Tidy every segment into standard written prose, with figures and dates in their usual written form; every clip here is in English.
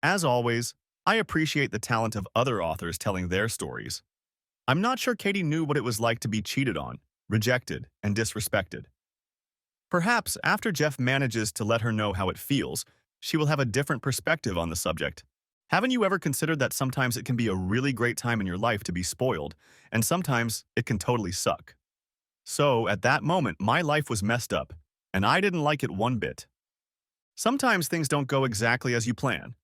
As always, I appreciate the talent of other authors telling their stories. I'm not sure Katie knew what it was like to be cheated on, rejected, and disrespected. Perhaps after Jeff manages to let her know how it feels, she will have a different perspective on the subject. Haven't you ever considered that sometimes it can be a really great time in your life to be spoiled, and sometimes it can totally suck? So, at that moment, my life was messed up, and I didn't like it one bit. Sometimes things don't go exactly as you plan.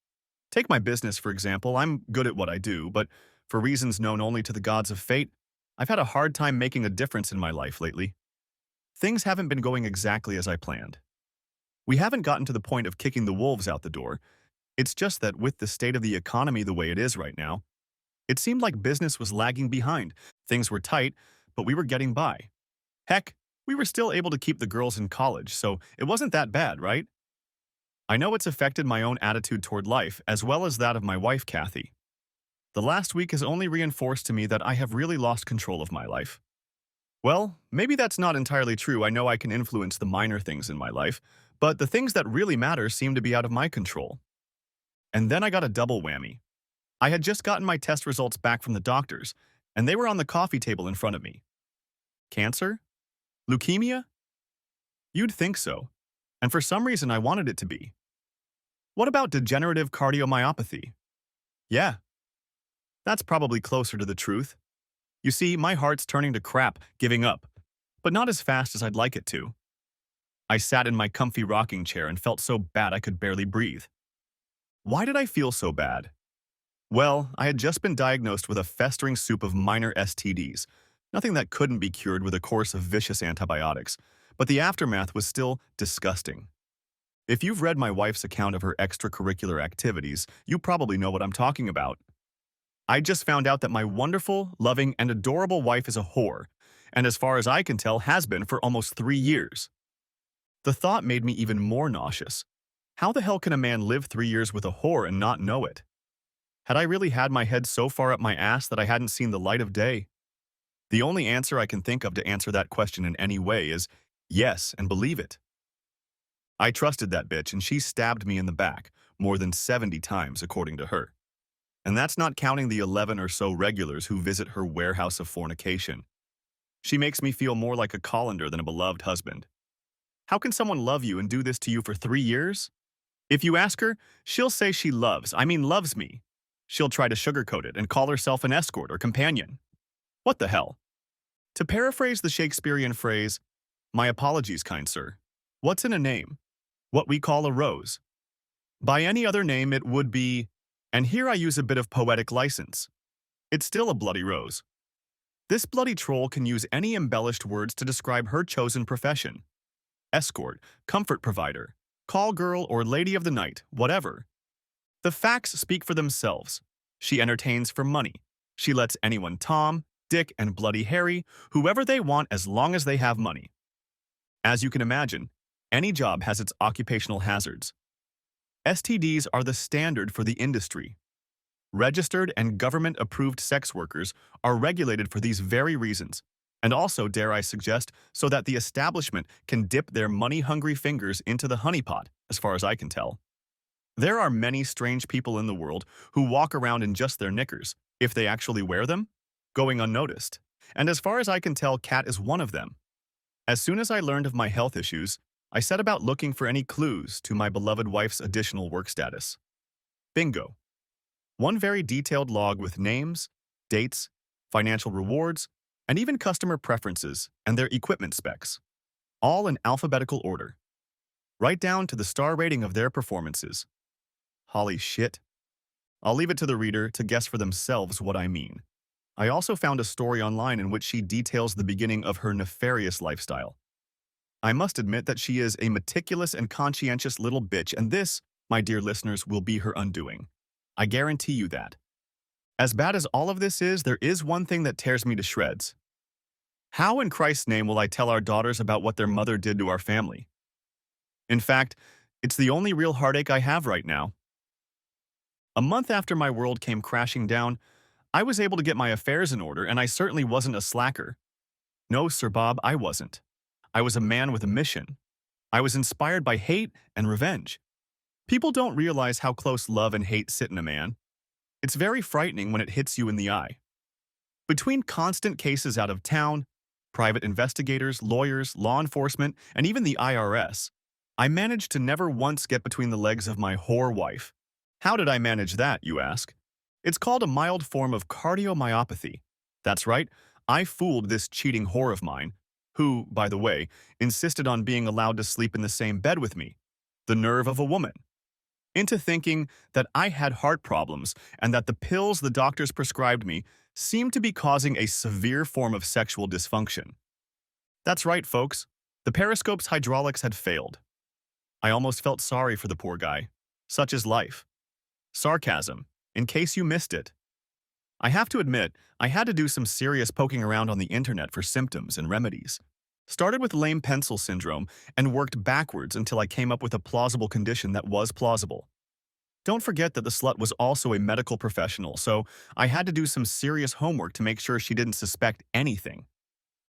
Take my business, for example. I'm good at what I do, but for reasons known only to the gods of fate, I've had a hard time making a difference in my life lately. Things haven't been going exactly as I planned. We haven't gotten to the point of kicking the wolves out the door. It's just that with the state of the economy the way it is right now, it seemed like business was lagging behind. Things were tight, but we were getting by. Heck, we were still able to keep the girls in college, so it wasn't that bad, right? I know it's affected my own attitude toward life, as well as that of my wife, Kathy. The last week has only reinforced to me that I have really lost control of my life. Well, maybe that's not entirely true. I know I can influence the minor things in my life, but the things that really matter seem to be out of my control. And then I got a double whammy. I had just gotten my test results back from the doctors, and they were on the coffee table in front of me. Cancer? Leukemia? You'd think so. And for some reason I wanted it to be. What about degenerative cardiomyopathy? Yeah, that's probably closer to the truth. You see, my heart's turning to crap, giving up, but not as fast as I'd like it to. I sat in my comfy rocking chair and felt so bad I could barely breathe. Why did I feel so bad? Well, I had just been diagnosed with a festering soup of minor STDs, nothing that couldn't be cured with a course of vicious antibiotics, but the aftermath was still disgusting. If you've read my wife's account of her extracurricular activities, you probably know what I'm talking about. I just found out that my wonderful, loving, and adorable wife is a whore, and as far as I can tell has been for almost 3 years. The thought made me even more nauseous. How the hell can a man live 3 years with a whore and not know it? Had I really had my head so far up my ass that I hadn't seen the light of day? The only answer I can think of to answer that question in any way is yes, and believe it. I trusted that bitch, and she stabbed me in the back more than 70 times, according to her. And that's not counting the 11 or so regulars who visit her warehouse of fornication. She makes me feel more like a colander than a beloved husband. How can someone love you and do this to you for 3 years? If you ask her, she'll say she loves me. She'll try to sugarcoat it and call herself an escort or companion. What the hell? To paraphrase the Shakespearean phrase, my apologies, kind sir. What's in a name? What we call a rose. By any other name it would be, and here I use a bit of poetic license, it's still a bloody rose. This bloody troll can use any embellished words to describe her chosen profession. Escort, comfort provider, call girl or lady of the night, whatever. The facts speak for themselves. She entertains for money. She lets anyone Tom, Dick, and Bloody Harry, whoever they want as long as they have money. As you can imagine, any job has its occupational hazards. STDs are the standard for the industry. Registered and government-approved sex workers are regulated for these very reasons, and also, dare I suggest, so that the establishment can dip their money-hungry fingers into the honeypot, as far as I can tell. There are many strange people in the world who walk around in just their knickers, if they actually wear them, going unnoticed. And as far as I can tell, Kat is one of them. As soon as I learned of my health issues, I set about looking for any clues to my beloved wife's additional work status. Bingo. One very detailed log with names, dates, financial rewards, and even customer preferences and their equipment specs, all in alphabetical order, right down to the star rating of their performances. Holy shit. I'll leave it to the reader to guess for themselves what I mean. I also found a story online in which she details the beginning of her nefarious lifestyle. I must admit that she is a meticulous and conscientious little bitch, and this, my dear listeners, will be her undoing. I guarantee you that. As bad as all of this is, there is one thing that tears me to shreds. How in Christ's name will I tell our daughters about what their mother did to our family? In fact, it's the only real heartache I have right now. A month after my world came crashing down, I was able to get my affairs in order, and I certainly wasn't a slacker. No, Sir Bob, I wasn't. I was a man with a mission. I was inspired by hate and revenge. People don't realize how close love and hate sit in a man. It's very frightening when it hits you in the eye. Between constant cases out of town, private investigators, lawyers, law enforcement, and even the IRS, I managed to never once get between the legs of my whore wife. How did I manage that, you ask? It's called a mild form of cardiomyopathy. That's right, I fooled this cheating whore of mine, who, by the way, insisted on being allowed to sleep in the same bed with me. The nerve of a woman. Into thinking that I had heart problems and that the pills the doctors prescribed me seemed to be causing a severe form of sexual dysfunction. That's right, folks. The periscope's hydraulics had failed. I almost felt sorry for the poor guy. Such is life. Sarcasm, in case you missed it. I have to admit, I had to do some serious poking around on the internet for symptoms and remedies. Started with lame pencil syndrome and worked backwards until I came up with a plausible condition that was plausible. Don't forget that the slut was also a medical professional, so I had to do some serious homework to make sure she didn't suspect anything.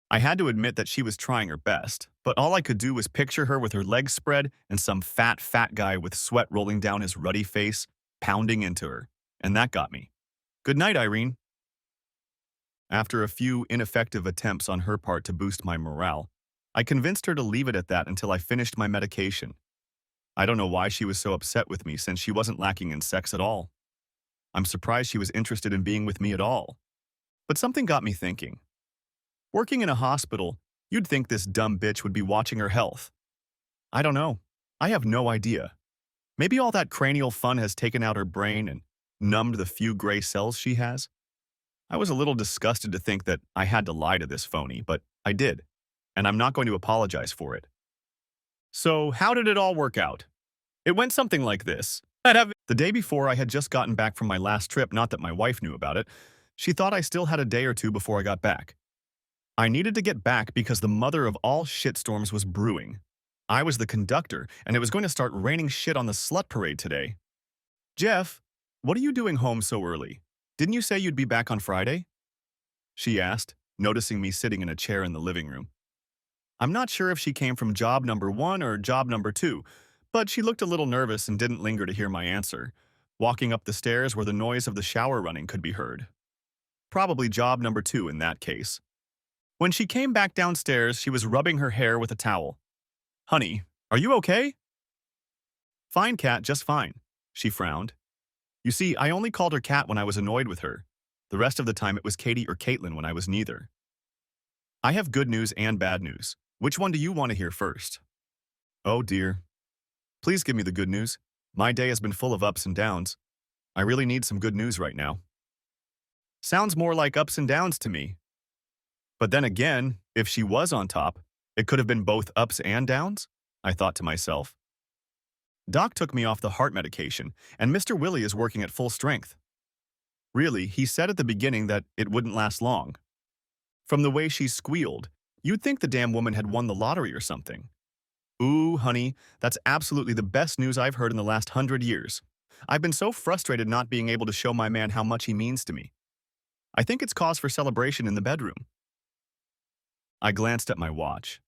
I had to admit that she was trying her best, but all I could do was picture her with her legs spread and some fat guy with sweat rolling down his ruddy face, pounding into her, and that got me. Good night, Irene. After a few ineffective attempts on her part to boost my morale, I convinced her to leave it at that until I finished my medication. I don't know why she was so upset with me since she wasn't lacking in sex at all. I'm surprised she was interested in being with me at all. But something got me thinking. Working in a hospital, you'd think this dumb bitch would be watching her health. I don't know. I have no idea. Maybe all that cranial fun has taken out her brain and numbed the few gray cells she has. I was a little disgusted to think that I had to lie to this phony, but I did, and I'm not going to apologize for it. So, how did it all work out? It went something like this. The day before, I had just gotten back from my last trip, not that my wife knew about it. She thought I still had a day or two before I got back. I needed to get back because the mother of all shitstorms was brewing. I was the conductor, and it was going to start raining shit on the slut parade today. Jeff, what are you doing home so early? Didn't you say you'd be back on Friday? She asked, noticing me sitting in a chair in the living room. I'm not sure if she came from job number 1 or job number 2, but she looked a little nervous and didn't linger to hear my answer, walking up the stairs where the noise of the shower running could be heard. Probably job number 2 in that case. When she came back downstairs, she was rubbing her hair with a towel. Honey, are you okay? Fine, Kat, just fine. She frowned. You see, I only called her Kat when I was annoyed with her. The rest of the time it was Katie or Caitlin when I was neither. I have good news and bad news. Which one do you want to hear first? Oh dear. Please give me the good news. My day has been full of ups and downs. I really need some good news right now. Sounds more like ups and downs to me. But then again, if she was on top, it could have been both ups and downs, I thought to myself. Doc took me off the heart medication, and Mr. Willie is working at full strength. Really, he said at the beginning that it wouldn't last long. From the way she squealed, you'd think the damn woman had won the lottery or something. Ooh, honey, that's absolutely the best news I've heard in the last 100 years. I've been so frustrated not being able to show my man how much he means to me. I think it's cause for celebration in the bedroom. I glanced at my watch.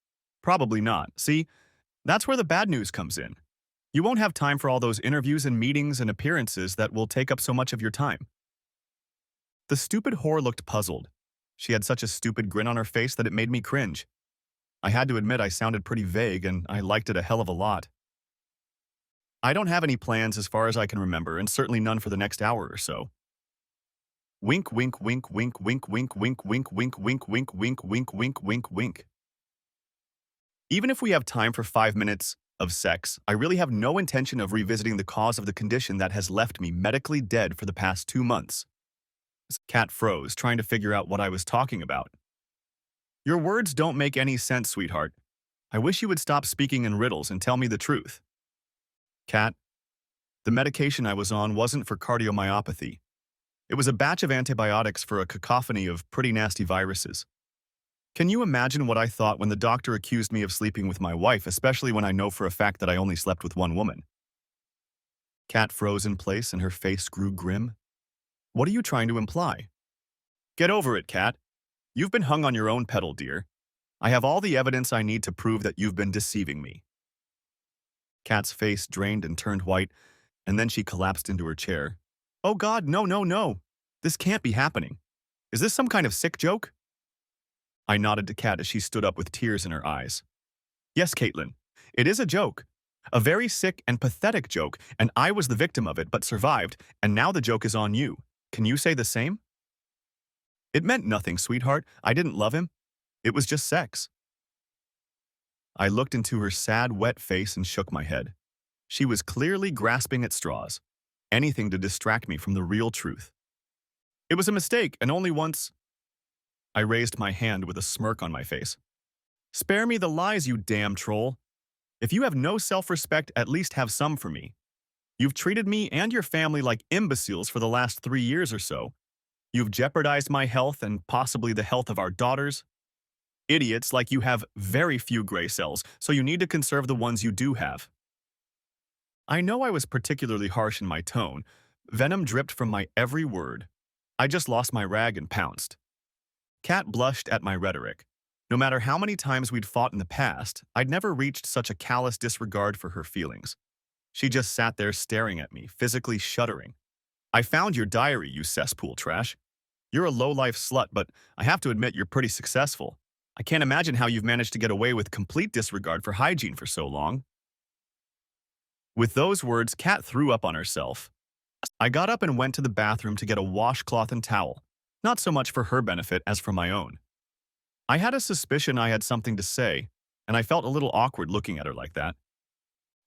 Probably not. See, that's where the bad news comes in. You won't have time for all those interviews and meetings and appearances that will take up so much of your time. The stupid whore looked puzzled. She had such a stupid grin on her face that it made me cringe. I had to admit I sounded pretty vague, and I liked it a hell of a lot. I don't have any plans as far as I can remember, and certainly none for the next hour or so. Wink, wink, wink, wink, wink, wink, wink, wink, wink, wink, wink, wink, wink, wink, wink, wink. Even if we have time for 5 minutes of sex, I really have no intention of revisiting the cause of the condition that has left me medically dead for the past 2 months. Kat froze, trying to figure out what I was talking about. Your words don't make any sense, sweetheart. I wish you would stop speaking in riddles and tell me the truth. Kat, the medication I was on wasn't for cardiomyopathy. It was a batch of antibiotics for a cacophony of pretty nasty viruses. Can you imagine what I thought when the doctor accused me of sleeping with my wife, especially when I know for a fact that I only slept with one woman? Kat froze in place and her face grew grim. What are you trying to imply? Get over it, Kat. You've been hung on your own pedal, dear. I have all the evidence I need to prove that you've been deceiving me. Kat's face drained and turned white, and then she collapsed into her chair. Oh God, no, no, no. This can't be happening. Is this some kind of sick joke? I nodded to Kat as she stood up with tears in her eyes. Yes, Caitlin, it is a joke. A very sick and pathetic joke, and I was the victim of it but survived, and now the joke is on you. Can you say the same? It meant nothing, sweetheart. I didn't love him. It was just sex. I looked into her sad, wet face and shook my head. She was clearly grasping at straws. Anything to distract me from the real truth. It was a mistake, and only once. I raised my hand with a smirk on my face. Spare me the lies, you damn troll. If you have no self-respect, at least have some for me. You've treated me and your family like imbeciles for the last 3 years or so. You've jeopardized my health and possibly the health of our daughters. Idiots like you have very few gray cells, so you need to conserve the ones you do have. I know I was particularly harsh in my tone. Venom dripped from my every word. I just lost my rag and pounced. Kat blushed at my rhetoric. No matter how many times we'd fought in the past, I'd never reached such a callous disregard for her feelings. She just sat there staring at me, physically shuddering. I found your diary, you cesspool trash. You're a low-life slut, but I have to admit you're pretty successful. I can't imagine how you've managed to get away with complete disregard for hygiene for so long. With those words, Kat threw up on herself. I got up and went to the bathroom to get a washcloth and towel, not so much for her benefit as for my own. I had a suspicion I had something to say, and I felt a little awkward looking at her like that.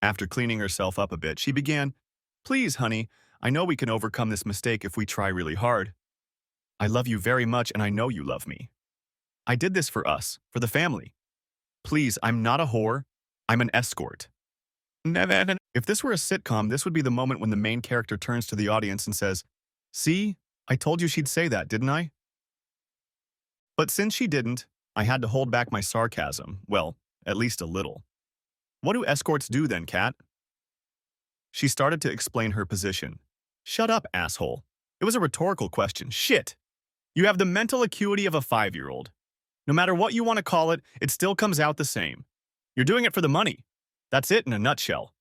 After cleaning herself up a bit, she began, Please, honey, I know we can overcome this mistake if we try really hard. I love you very much and I know you love me. I did this for us, for the family. Please, I'm not a whore. I'm an escort. If this were a sitcom, this would be the moment when the main character turns to the audience and says, See, I told you she'd say that, didn't I? But since she didn't, I had to hold back my sarcasm, well, at least a little. What do escorts do then, Kat? She started to explain her position. Shut up, asshole. It was a rhetorical question. Shit. You have the mental acuity of a 5-year-old. No matter what you want to call it, it still comes out the same. You're doing it for the money. That's it in a nutshell.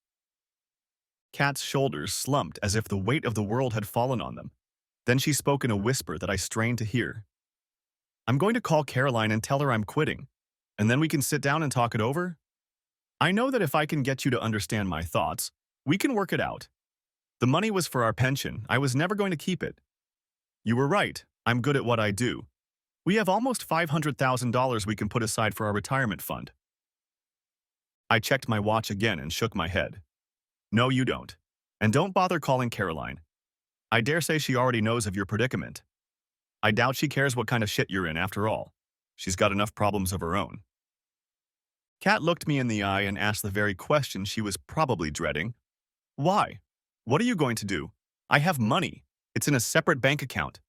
Kat's shoulders slumped as if the weight of the world had fallen on them. Then she spoke in a whisper that I strained to hear. I'm going to call Caroline and tell her I'm quitting, and then we can sit down and talk it over. I know that if I can get you to understand my thoughts, we can work it out. The money was for our pension. I was never going to keep it. You were right. I'm good at what I do. We have almost $500,000 we can put aside for our retirement fund. I checked my watch again and shook my head. No, you don't. And don't bother calling Caroline. I dare say she already knows of your predicament. I doubt she cares what kind of shit you're in after all. She's got enough problems of her own. Kat looked me in the eye and asked the very question she was probably dreading. Why? What are you going to do? I have money. It's in a separate bank account.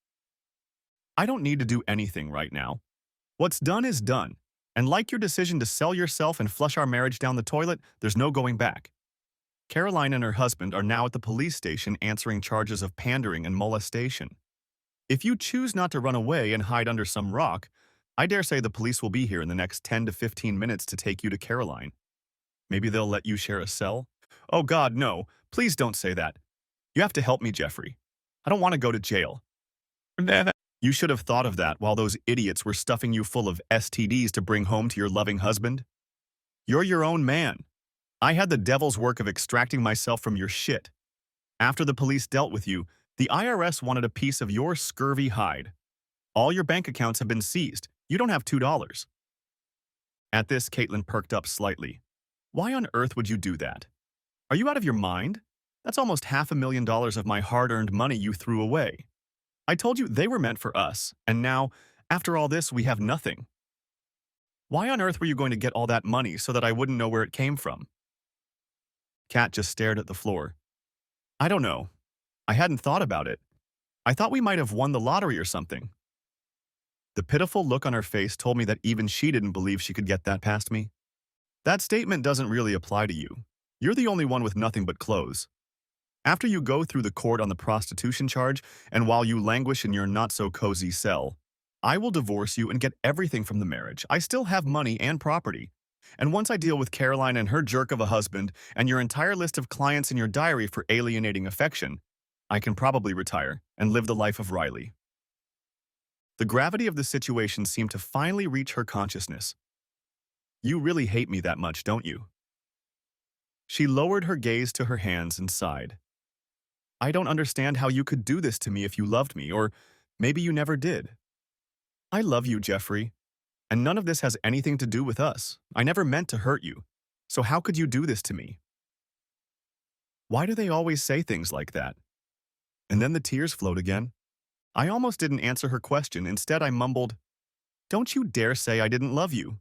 I don't need to do anything right now. What's done is done. And like your decision to sell yourself and flush our marriage down the toilet, there's no going back. Caroline and her husband are now at the police station answering charges of pandering and molestation. If you choose not to run away and hide under some rock, I dare say the police will be here in the next 10 to 15 minutes to take you to Caroline. Maybe they'll let you share a cell? Oh God, no. Please don't say that. You have to help me, Jeffrey. I don't want to go to jail. You should have thought of that while those idiots were stuffing you full of STDs to bring home to your loving husband. You're your own man. I had the devil's work of extracting myself from your shit. After the police dealt with you, the IRS wanted a piece of your scurvy hide. All your bank accounts have been seized. You don't have $2. At this, Caitlin perked up slightly. Why on earth would you do that? Are you out of your mind? That's almost $500,000 of my hard-earned money you threw away. I told you they were meant for us, and now, after all this, we have nothing. Why on earth were you going to get all that money so that I wouldn't know where it came from? Kat just stared at the floor. I don't know. I hadn't thought about it. I thought we might have won the lottery or something. The pitiful look on her face told me that even she didn't believe she could get that past me. That statement doesn't really apply to you. You're the only one with nothing but clothes. After you go through the court on the prostitution charge, and while you languish in your not-so-cozy cell, I will divorce you and get everything from the marriage. I still have money and property. And once I deal with Caroline and her jerk of a husband and your entire list of clients in your diary for alienating affection, I can probably retire and live the life of Riley. The gravity of the situation seemed to finally reach her consciousness. You really hate me that much, don't you? She lowered her gaze to her hands and sighed. I don't understand how you could do this to me if you loved me, or maybe you never did. I love you, Jeffrey, and none of this has anything to do with us. I never meant to hurt you. So how could you do this to me? Why do they always say things like that? And then the tears flowed again. I almost didn't answer her question. Instead, I mumbled, Don't you dare say I didn't love you.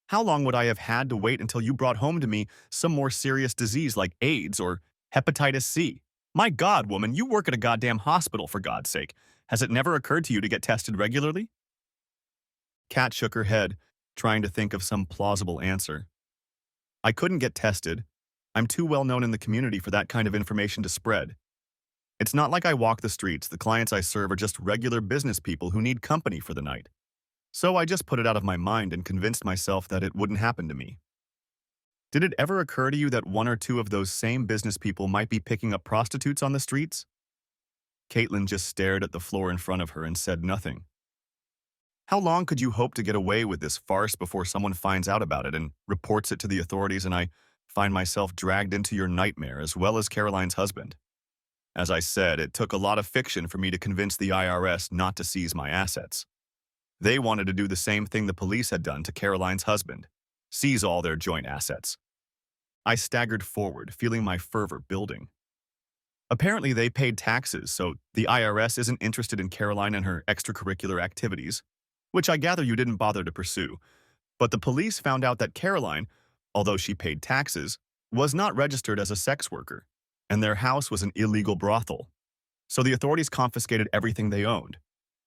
How long would I have had to wait until you brought home to me some more serious disease like AIDS or hepatitis C? My God, woman, you work at a goddamn hospital, for God's sake. Has it never occurred to you to get tested regularly? Kat shook her head, trying to think of some plausible answer. I couldn't get tested. I'm too well known in the community for that kind of information to spread. It's not like I walk the streets. The clients I serve are just regular business people who need company for the night. So I just put it out of my mind and convinced myself that it wouldn't happen to me. Did it ever occur to you that one or two of those same business people might be picking up prostitutes on the streets? Caitlin just stared at the floor in front of her and said nothing. How long could you hope to get away with this farce before someone finds out about it and reports it to the authorities and I find myself dragged into your nightmare as well as Caroline's husband? As I said, it took a lot of fiction for me to convince the IRS not to seize my assets. They wanted to do the same thing the police had done to Caroline's husband, seize all their joint assets. I staggered forward, feeling my fervor building. Apparently they paid taxes, so the IRS isn't interested in Caroline and her extracurricular activities, which I gather you didn't bother to pursue. But the police found out that Caroline, although she paid taxes, was not registered as a sex worker, and their house was an illegal brothel. So the authorities confiscated everything they owned.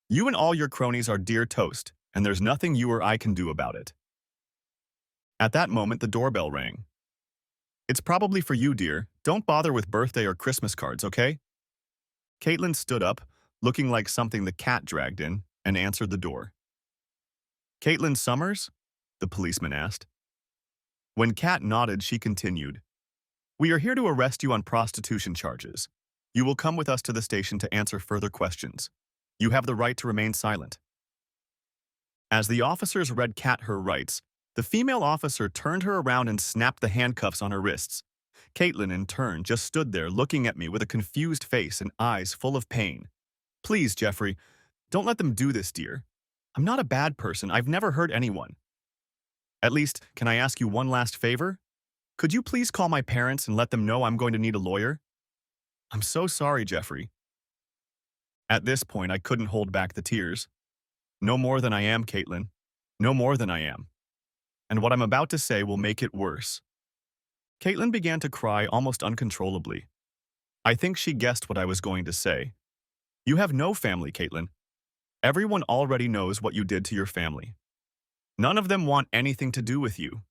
You and all your cronies are dear toast, and there's nothing you or I can do about it. At that moment, the doorbell rang. It's probably for you, dear. Don't bother with birthday or Christmas cards, okay? Caitlin stood up, looking like something the cat dragged in, and answered the door. Caitlin Summers? The policeman asked. When Kat nodded, she continued. We are here to arrest you on prostitution charges. You will come with us to the station to answer further questions. You have the right to remain silent. As the officers read Kat her rights, the female officer turned her around and snapped the handcuffs on her wrists. Caitlin, in turn, just stood there looking at me with a confused face and eyes full of pain. Please, Jeffrey, don't let them do this, dear. I'm not a bad person. I've never hurt anyone. At least, can I ask you one last favor? Could you please call my parents and let them know I'm going to need a lawyer? I'm so sorry, Jeffrey. At this point, I couldn't hold back the tears. No more than I am, Caitlin. No more than I am. And what I'm about to say will make it worse. Caitlin began to cry almost uncontrollably. I think she guessed what I was going to say. You have no family, Caitlin. Everyone already knows what you did to your family. None of them want anything to do with you.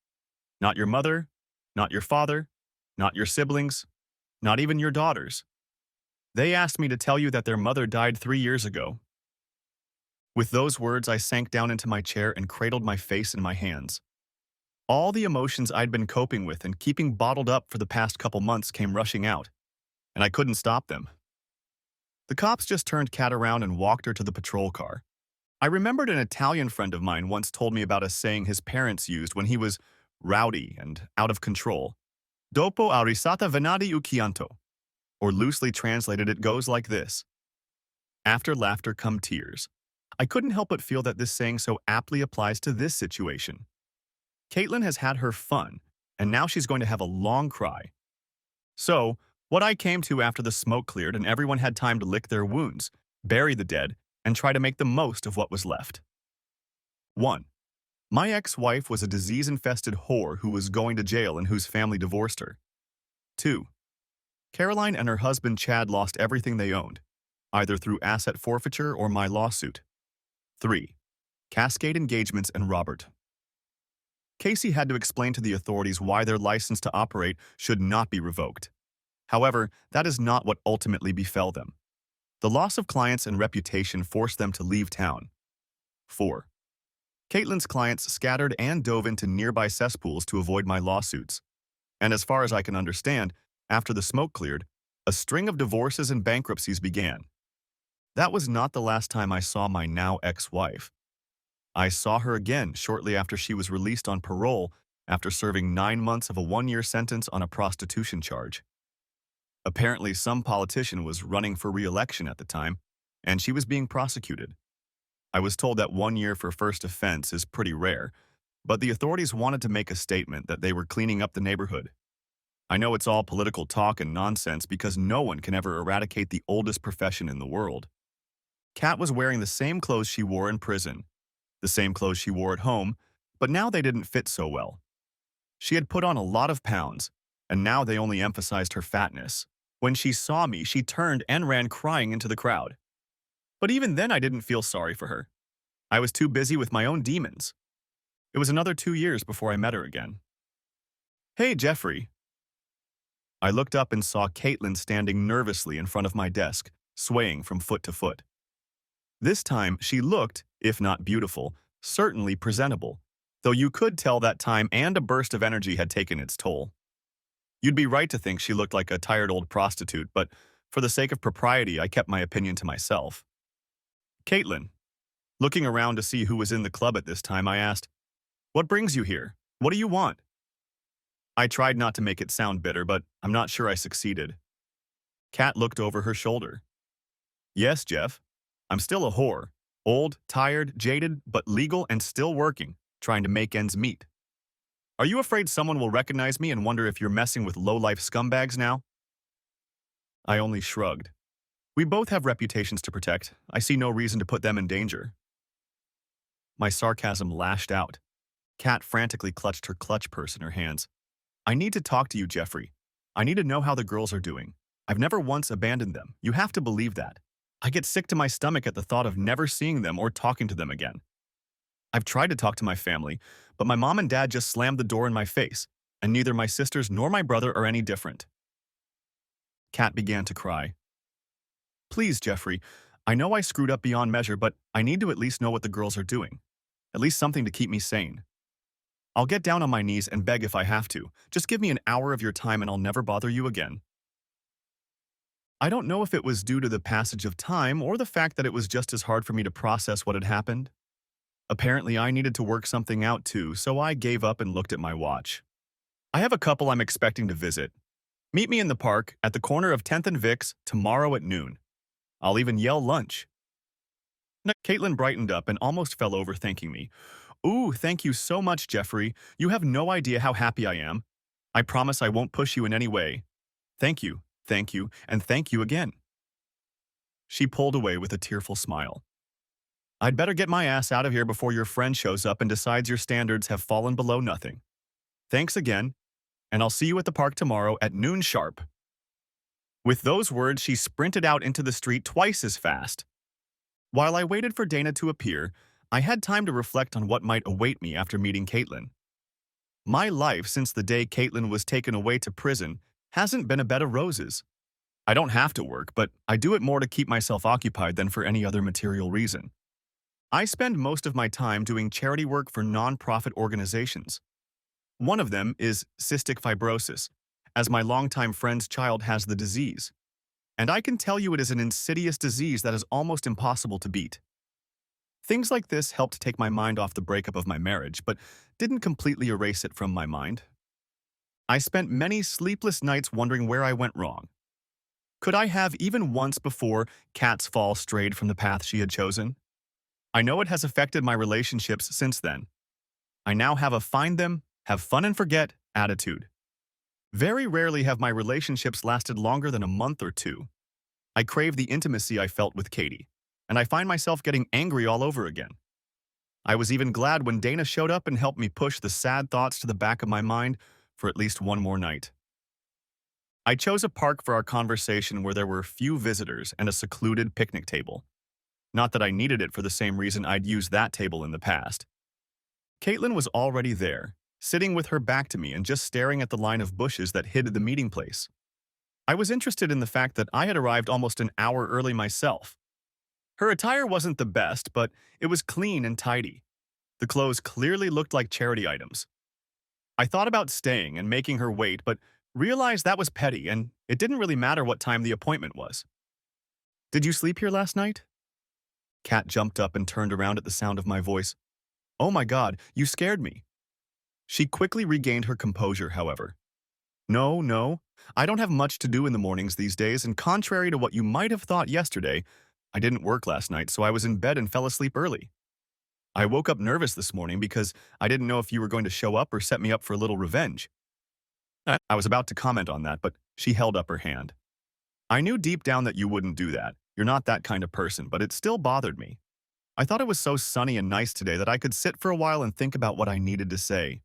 Not your mother, not your father, not your siblings, not even your daughters. They asked me to tell you that their mother died 3 years ago. With those words, I sank down into my chair and cradled my face in my hands. All the emotions I'd been coping with and keeping bottled up for the past couple months came rushing out, and I couldn't stop them. The cops just turned Kat around and walked her to the patrol car. I remembered an Italian friend of mine once told me about a saying his parents used when he was rowdy and out of control. Dopo a risata venati u chianto. Or loosely translated, it goes like this. After laughter come tears. I couldn't help but feel that this saying so aptly applies to this situation. Caitlin has had her fun, and now she's going to have a long cry. So, what I came to after the smoke cleared and everyone had time to lick their wounds, bury the dead, and try to make the most of what was left. 1. My ex-wife was a disease-infested whore who was going to jail and whose family divorced her. 2. Caroline and her husband Chad lost everything they owned, either through asset forfeiture or my lawsuit. 3. Cascade Engagements and Robert. Casey had to explain to the authorities why their license to operate should not be revoked. However, that is not what ultimately befell them. The loss of clients and reputation forced them to leave town. 4. Caitlin's clients scattered and dove into nearby cesspools to avoid my lawsuits. And as far as I can understand, after the smoke cleared, a string of divorces and bankruptcies began. That was not the last time I saw my now ex-wife. I saw her again shortly after she was released on parole after serving 9 months of a one-year sentence on a prostitution charge. Apparently, some politician was running for re-election at the time, and she was being prosecuted. I was told that 1 year for first offense is pretty rare, but the authorities wanted to make a statement that they were cleaning up the neighborhood. I know it's all political talk and nonsense because no one can ever eradicate the oldest profession in the world. Kat was wearing the same clothes she wore in prison, the same clothes she wore at home, but now they didn't fit so well. She had put on a lot of pounds, and now they only emphasized her fatness. When she saw me, she turned and ran crying into the crowd. But even then, I didn't feel sorry for her. I was too busy with my own demons. It was another 2 years before I met her again. "Hey, Jeffrey." I looked up and saw Caitlin standing nervously in front of my desk, swaying from foot to foot. This time, she looked, if not beautiful, certainly presentable, though you could tell that time and a burst of energy had taken its toll. You'd be right to think she looked like a tired old prostitute, but for the sake of propriety, I kept my opinion to myself. "Caitlin." Looking around to see who was in the club at this time, I asked, "What brings you here? What do you want?" I tried not to make it sound bitter, but I'm not sure I succeeded. Kat looked over her shoulder. "Yes, Jeff. I'm still a whore. Old, tired, jaded, but legal and still working, trying to make ends meet. Are you afraid someone will recognize me and wonder if you're messing with low-life scumbags now?" I only shrugged. We both have reputations to protect. I see no reason to put them in danger. My sarcasm lashed out. Kat frantically clutched her clutch purse in her hands. "I need to talk to you, Jeffrey. I need to know how the girls are doing. I've never once abandoned them. You have to believe that. I get sick to my stomach at the thought of never seeing them or talking to them again. I've tried to talk to my family, but my mom and dad just slammed the door in my face, and neither my sisters nor my brother are any different." Kat began to cry. "Please, Jeffrey, I know I screwed up beyond measure, but I need to at least know what the girls are doing. At least something to keep me sane. I'll get down on my knees and beg if I have to. Just give me an hour of your time and I'll never bother you again." I don't know if it was due to the passage of time or the fact that it was just as hard for me to process what had happened. Apparently, I needed to work something out too, so I gave up and looked at my watch. "I have a couple I'm expecting to visit. Meet me in the park at the corner of 10th and Vicks tomorrow at noon. I'll even yell lunch." Caitlin brightened up and almost fell over thanking me. "Ooh, thank you so much, Jeffrey. You have no idea how happy I am. I promise I won't push you in any way. Thank you, and thank you again." She pulled away with a tearful smile. "I'd better get my ass out of here before your friend shows up and decides your standards have fallen below nothing. Thanks again, and I'll see you at the park tomorrow at noon sharp." With those words, she sprinted out into the street twice as fast. While I waited for Dana to appear, I had time to reflect on what might await me after meeting Caitlin. My life since the day Caitlin was taken away to prison hasn't been a bed of roses. I don't have to work, but I do it more to keep myself occupied than for any other material reason. I spend most of my time doing charity work for non-profit organizations. One of them is cystic fibrosis, as my longtime friend's child has the disease. And I can tell you it is an insidious disease that is almost impossible to beat. Things like this helped take my mind off the breakup of my marriage, but didn't completely erase it from my mind. I spent many sleepless nights wondering where I went wrong. Could I have even once before Kat's fall strayed from the path she had chosen? I know it has affected my relationships since then. I now have a find them, have fun and forget attitude. Very rarely have my relationships lasted longer than a month or two. I crave the intimacy I felt with Katie, and I find myself getting angry all over again. I was even glad when Dana showed up and helped me push the sad thoughts to the back of my mind for at least one more night. I chose a park for our conversation where there were few visitors and a secluded picnic table. Not that I needed it for the same reason I'd used that table in the past. Caitlin was already there, sitting with her back to me and just staring at the line of bushes that hid the meeting place. I was interested in the fact that I had arrived almost an hour early myself. Her attire wasn't the best, but it was clean and tidy. The clothes clearly looked like charity items. I thought about staying and making her wait, but realized that was petty and it didn't really matter what time the appointment was. Did you sleep here last night? Kat jumped up and turned around at the sound of my voice. Oh my God, you scared me. She quickly regained her composure, however. No, no, I don't have much to do in the mornings these days, and contrary to what you might have thought yesterday, I didn't work last night, so I was in bed and fell asleep early. I woke up nervous this morning because I didn't know if you were going to show up or set me up for a little revenge. I was about to comment on that, but she held up her hand. I knew deep down that you wouldn't do that. You're not that kind of person, but it still bothered me. I thought it was so sunny and nice today that I could sit for a while and think about what I needed to say.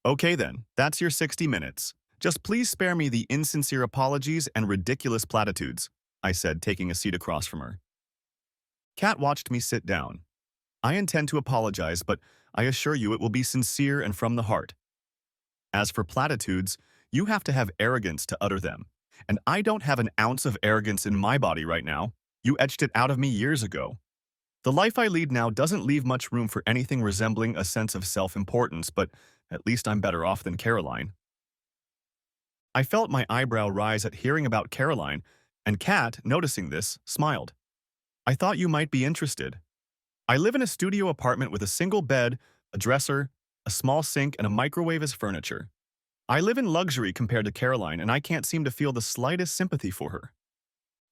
Okay then, that's your 60 minutes. Just please spare me the insincere apologies and ridiculous platitudes, I said, taking a seat across from her. Kat watched me sit down. I intend to apologize, but I assure you it will be sincere and from the heart. As for platitudes, you have to have arrogance to utter them. And I don't have an ounce of arrogance in my body right now. You etched it out of me years ago. The life I lead now doesn't leave much room for anything resembling a sense of self-importance, but at least I'm better off than Caroline. I felt my eyebrow rise at hearing about Caroline, and Kat, noticing this, smiled. I thought you might be interested. I live in a studio apartment with a single bed, a dresser, a small sink, and a microwave as furniture. I live in luxury compared to Caroline, and I can't seem to feel the slightest sympathy for her.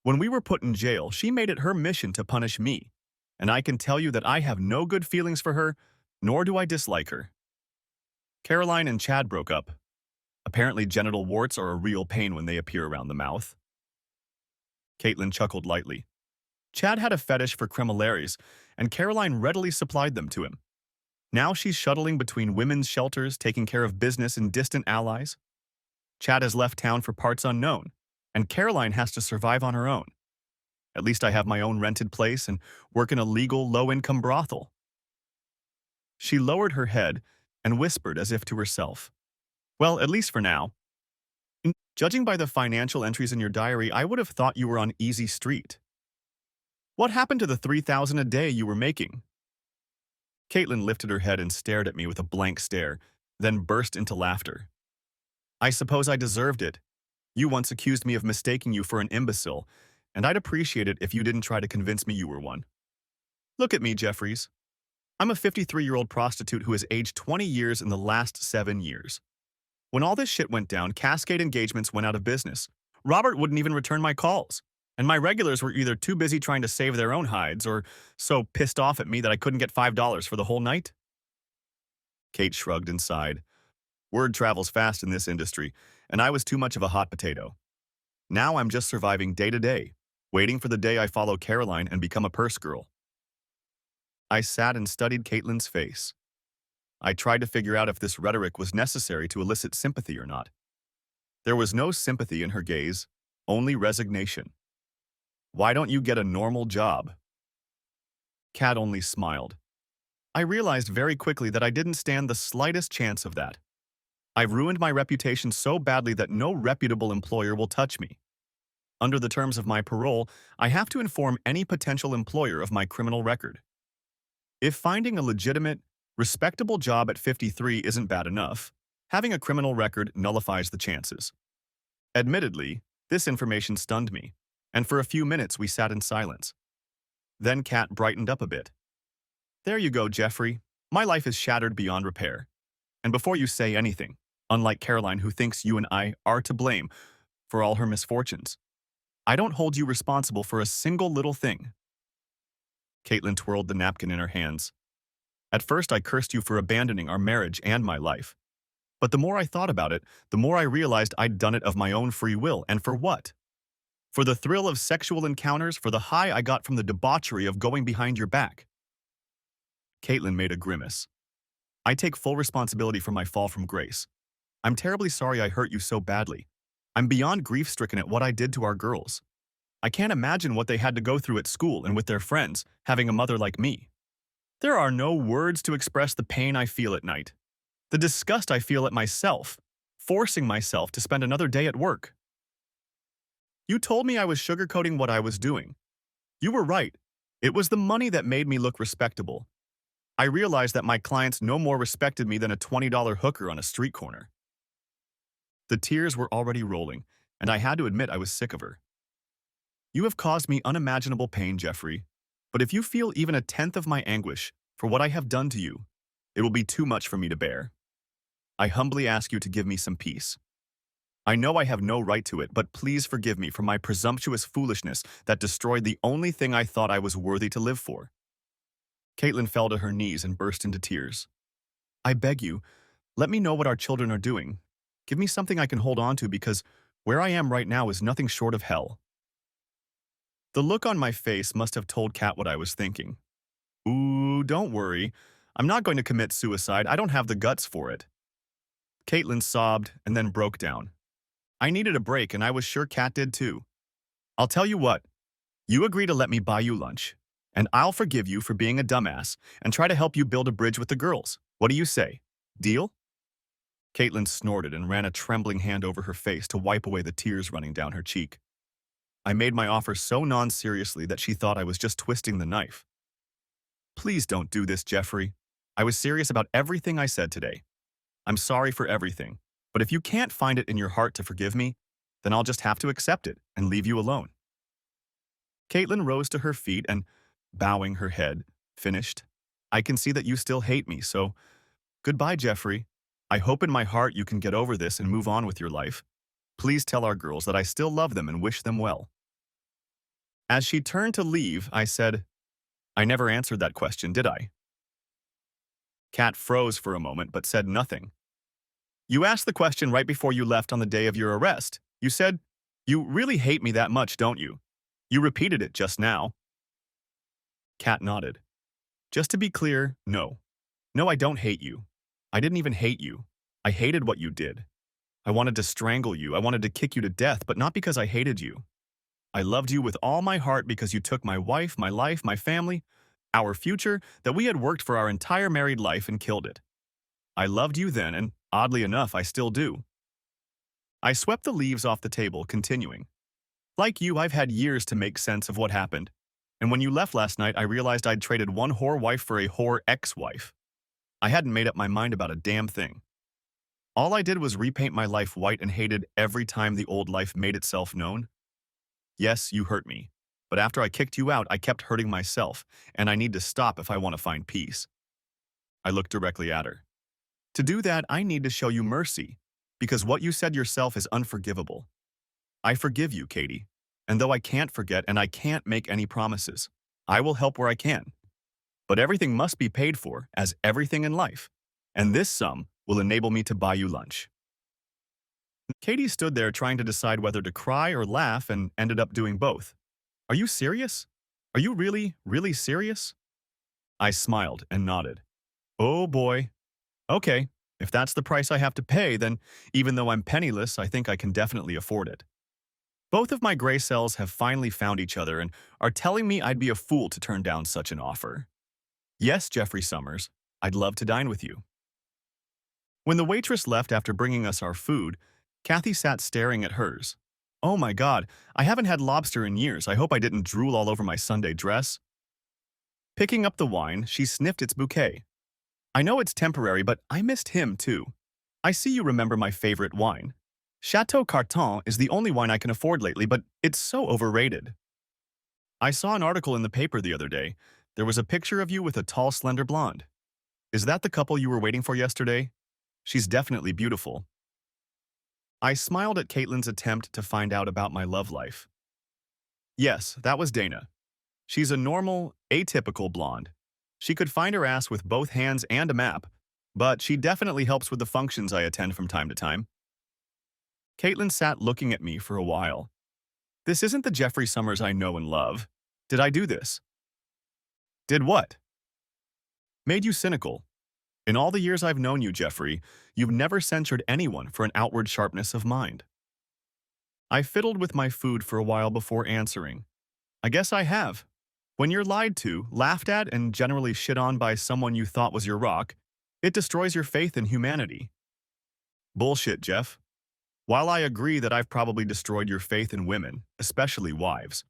When we were put in jail, she made it her mission to punish me, and I can tell you that I have no good feelings for her, nor do I dislike her. Caroline and Chad broke up. Apparently genital warts are a real pain when they appear around the mouth. Caitlin chuckled lightly. Chad had a fetish for cremellaires, and Caroline readily supplied them to him. Now she's shuttling between women's shelters, taking care of business and distant allies. Chad has left town for parts unknown, and Caroline has to survive on her own. At least I have my own rented place and work in a legal, low-income brothel. She lowered her head and whispered as if to herself. Well, at least for now. Judging by the financial entries in your diary, I would have thought you were on easy street. What happened to the $3,000 a day you were making? Caitlin lifted her head and stared at me with a blank stare, then burst into laughter. I suppose I deserved it. You once accused me of mistaking you for an imbecile, and I'd appreciate it if you didn't try to convince me you were one. Look at me, Jeffries. I'm a 53-year-old prostitute who has aged 20 years in the last 7 years. When all this shit went down, Cascade Engagements went out of business. Robert wouldn't even return my calls, and my regulars were either too busy trying to save their own hides or so pissed off at me that I couldn't get $5 for the whole night. Kate shrugged and sighed. Word travels fast in this industry, and I was too much of a hot potato. Now I'm just surviving day to day, waiting for the day I follow Caroline and become a purse girl. I sat and studied Caitlin's face. I tried to figure out if this rhetoric was necessary to elicit sympathy or not. There was no sympathy in her gaze, only resignation. Why don't you get a normal job? Kat only smiled. I realized very quickly that I didn't stand the slightest chance of that. I've ruined my reputation so badly that no reputable employer will touch me. Under the terms of my parole, I have to inform any potential employer of my criminal record. If finding a legitimate, respectable job at 53 isn't bad enough, having a criminal record nullifies the chances. Admittedly, this information stunned me, and for a few minutes we sat in silence. Then Kat brightened up a bit. There you go, Jeffrey. My life is shattered beyond repair. And before you say anything, unlike Caroline who thinks you and I are to blame for all her misfortunes, I don't hold you responsible for a single little thing. Caitlin twirled the napkin in her hands. At first I cursed you for abandoning our marriage and my life. But the more I thought about it, the more I realized I'd done it of my own free will, and for what? For the thrill of sexual encounters, for the high I got from the debauchery of going behind your back. Caitlin made a grimace. I take full responsibility for my fall from grace. I'm terribly sorry I hurt you so badly. I'm beyond grief-stricken at what I did to our girls. I can't imagine what they had to go through at school and with their friends, having a mother like me. There are no words to express the pain I feel at night, the disgust I feel at myself, forcing myself to spend another day at work. You told me I was sugarcoating what I was doing. You were right. It was the money that made me look respectable. I realized that my clients no more respected me than a $20 hooker on a street corner. The tears were already rolling, and I had to admit I was sick of her. You have caused me unimaginable pain, Jeffrey, but if you feel even a tenth of my anguish for what I have done to you, it will be too much for me to bear. I humbly ask you to give me some peace. I know I have no right to it, but please forgive me for my presumptuous foolishness that destroyed the only thing I thought I was worthy to live for. Caitlin fell to her knees and burst into tears. I beg you, let me know what our children are doing. Give me something I can hold on to because where I am right now is nothing short of hell. The look on my face must have told Kat what I was thinking. Ooh, don't worry. I'm not going to commit suicide. I don't have the guts for it. Caitlin sobbed and then broke down. I needed a break and I was sure Kat did too. I'll tell you what, you agree to let me buy you lunch, and I'll forgive you for being a dumbass and try to help you build a bridge with the girls. What do you say? Deal? Caitlin snorted and ran a trembling hand over her face to wipe away the tears running down her cheek. I made my offer so non-seriously that she thought I was just twisting the knife. Please don't do this, Jeffrey. I was serious about everything I said today. I'm sorry for everything, but if you can't find it in your heart to forgive me, then I'll just have to accept it and leave you alone. Caitlin rose to her feet and, bowing her head, finished. I can see that you still hate me, so goodbye, Jeffrey. I hope in my heart you can get over this and move on with your life. Please tell our girls that I still love them and wish them well. As she turned to leave, I said, I never answered that question, did I? Kat froze for a moment but said nothing. You asked the question right before you left on the day of your arrest. You said, you really hate me that much, don't you? You repeated it just now. Kat nodded. Just to be clear, no. No, I don't hate you. I didn't even hate you. I hated what you did. I wanted to strangle you. I wanted to kick you to death, but not because I hated you. I loved you with all my heart because you took my wife, my life, my family, our future that we had worked for our entire married life and killed it. I loved you then, and oddly enough, I still do. I swept the leaves off the table, continuing. Like you, I've had years to make sense of what happened. And when you left last night, I realized I'd traded one whore wife for a whore ex-wife. I hadn't made up my mind about a damn thing. All I did was repaint my life white and hated every time the old life made itself known. Yes, you hurt me. But after I kicked you out, I kept hurting myself, and I need to stop if I want to find peace. I looked directly at her. To do that, I need to show you mercy, because what you said yourself is unforgivable. I forgive you, Katie, and though I can't forget and I can't make any promises, I will help where I can. But everything must be paid for, as everything in life, and this sum will enable me to buy you lunch. Katie stood there trying to decide whether to cry or laugh and ended up doing both. Are you serious? Are you really, really serious? I smiled and nodded. Oh boy. Okay, if that's the price I have to pay, then even though I'm penniless, I think I can definitely afford it. Both of my gray cells have finally found each other and are telling me I'd be a fool to turn down such an offer. Yes, Jeffrey Summers, I'd love to dine with you. When the waitress left after bringing us our food, Kathy sat staring at hers. Oh my God, I haven't had lobster in years. I hope I didn't drool all over my Sunday dress. Picking up the wine, she sniffed its bouquet. I know it's temporary, but I missed him too. I see you remember my favorite wine. Chateau Carton is the only wine I can afford lately, but it's so overrated. I saw an article in the paper the other day. There was a picture of you with a tall, slender blonde. Is that the couple you were waiting for yesterday? She's definitely beautiful. I smiled at Caitlin's attempt to find out about my love life. Yes, that was Dana. She's a normal, atypical blonde. She could find her ass with both hands and a map, but she definitely helps with the functions I attend from time to time. Caitlin sat looking at me for a while. This isn't the Jeffrey Summers I know and love. Did I do this? Did what? Made you cynical. In all the years I've known you, Jeffrey, you've never censured anyone for an outward sharpness of mind. I fiddled with my food for a while before answering. I guess I have. When you're lied to, laughed at, and generally shit on by someone you thought was your rock, it destroys your faith in humanity. Bullshit, Jeff. While I agree that I've probably destroyed your faith in women, especially wives,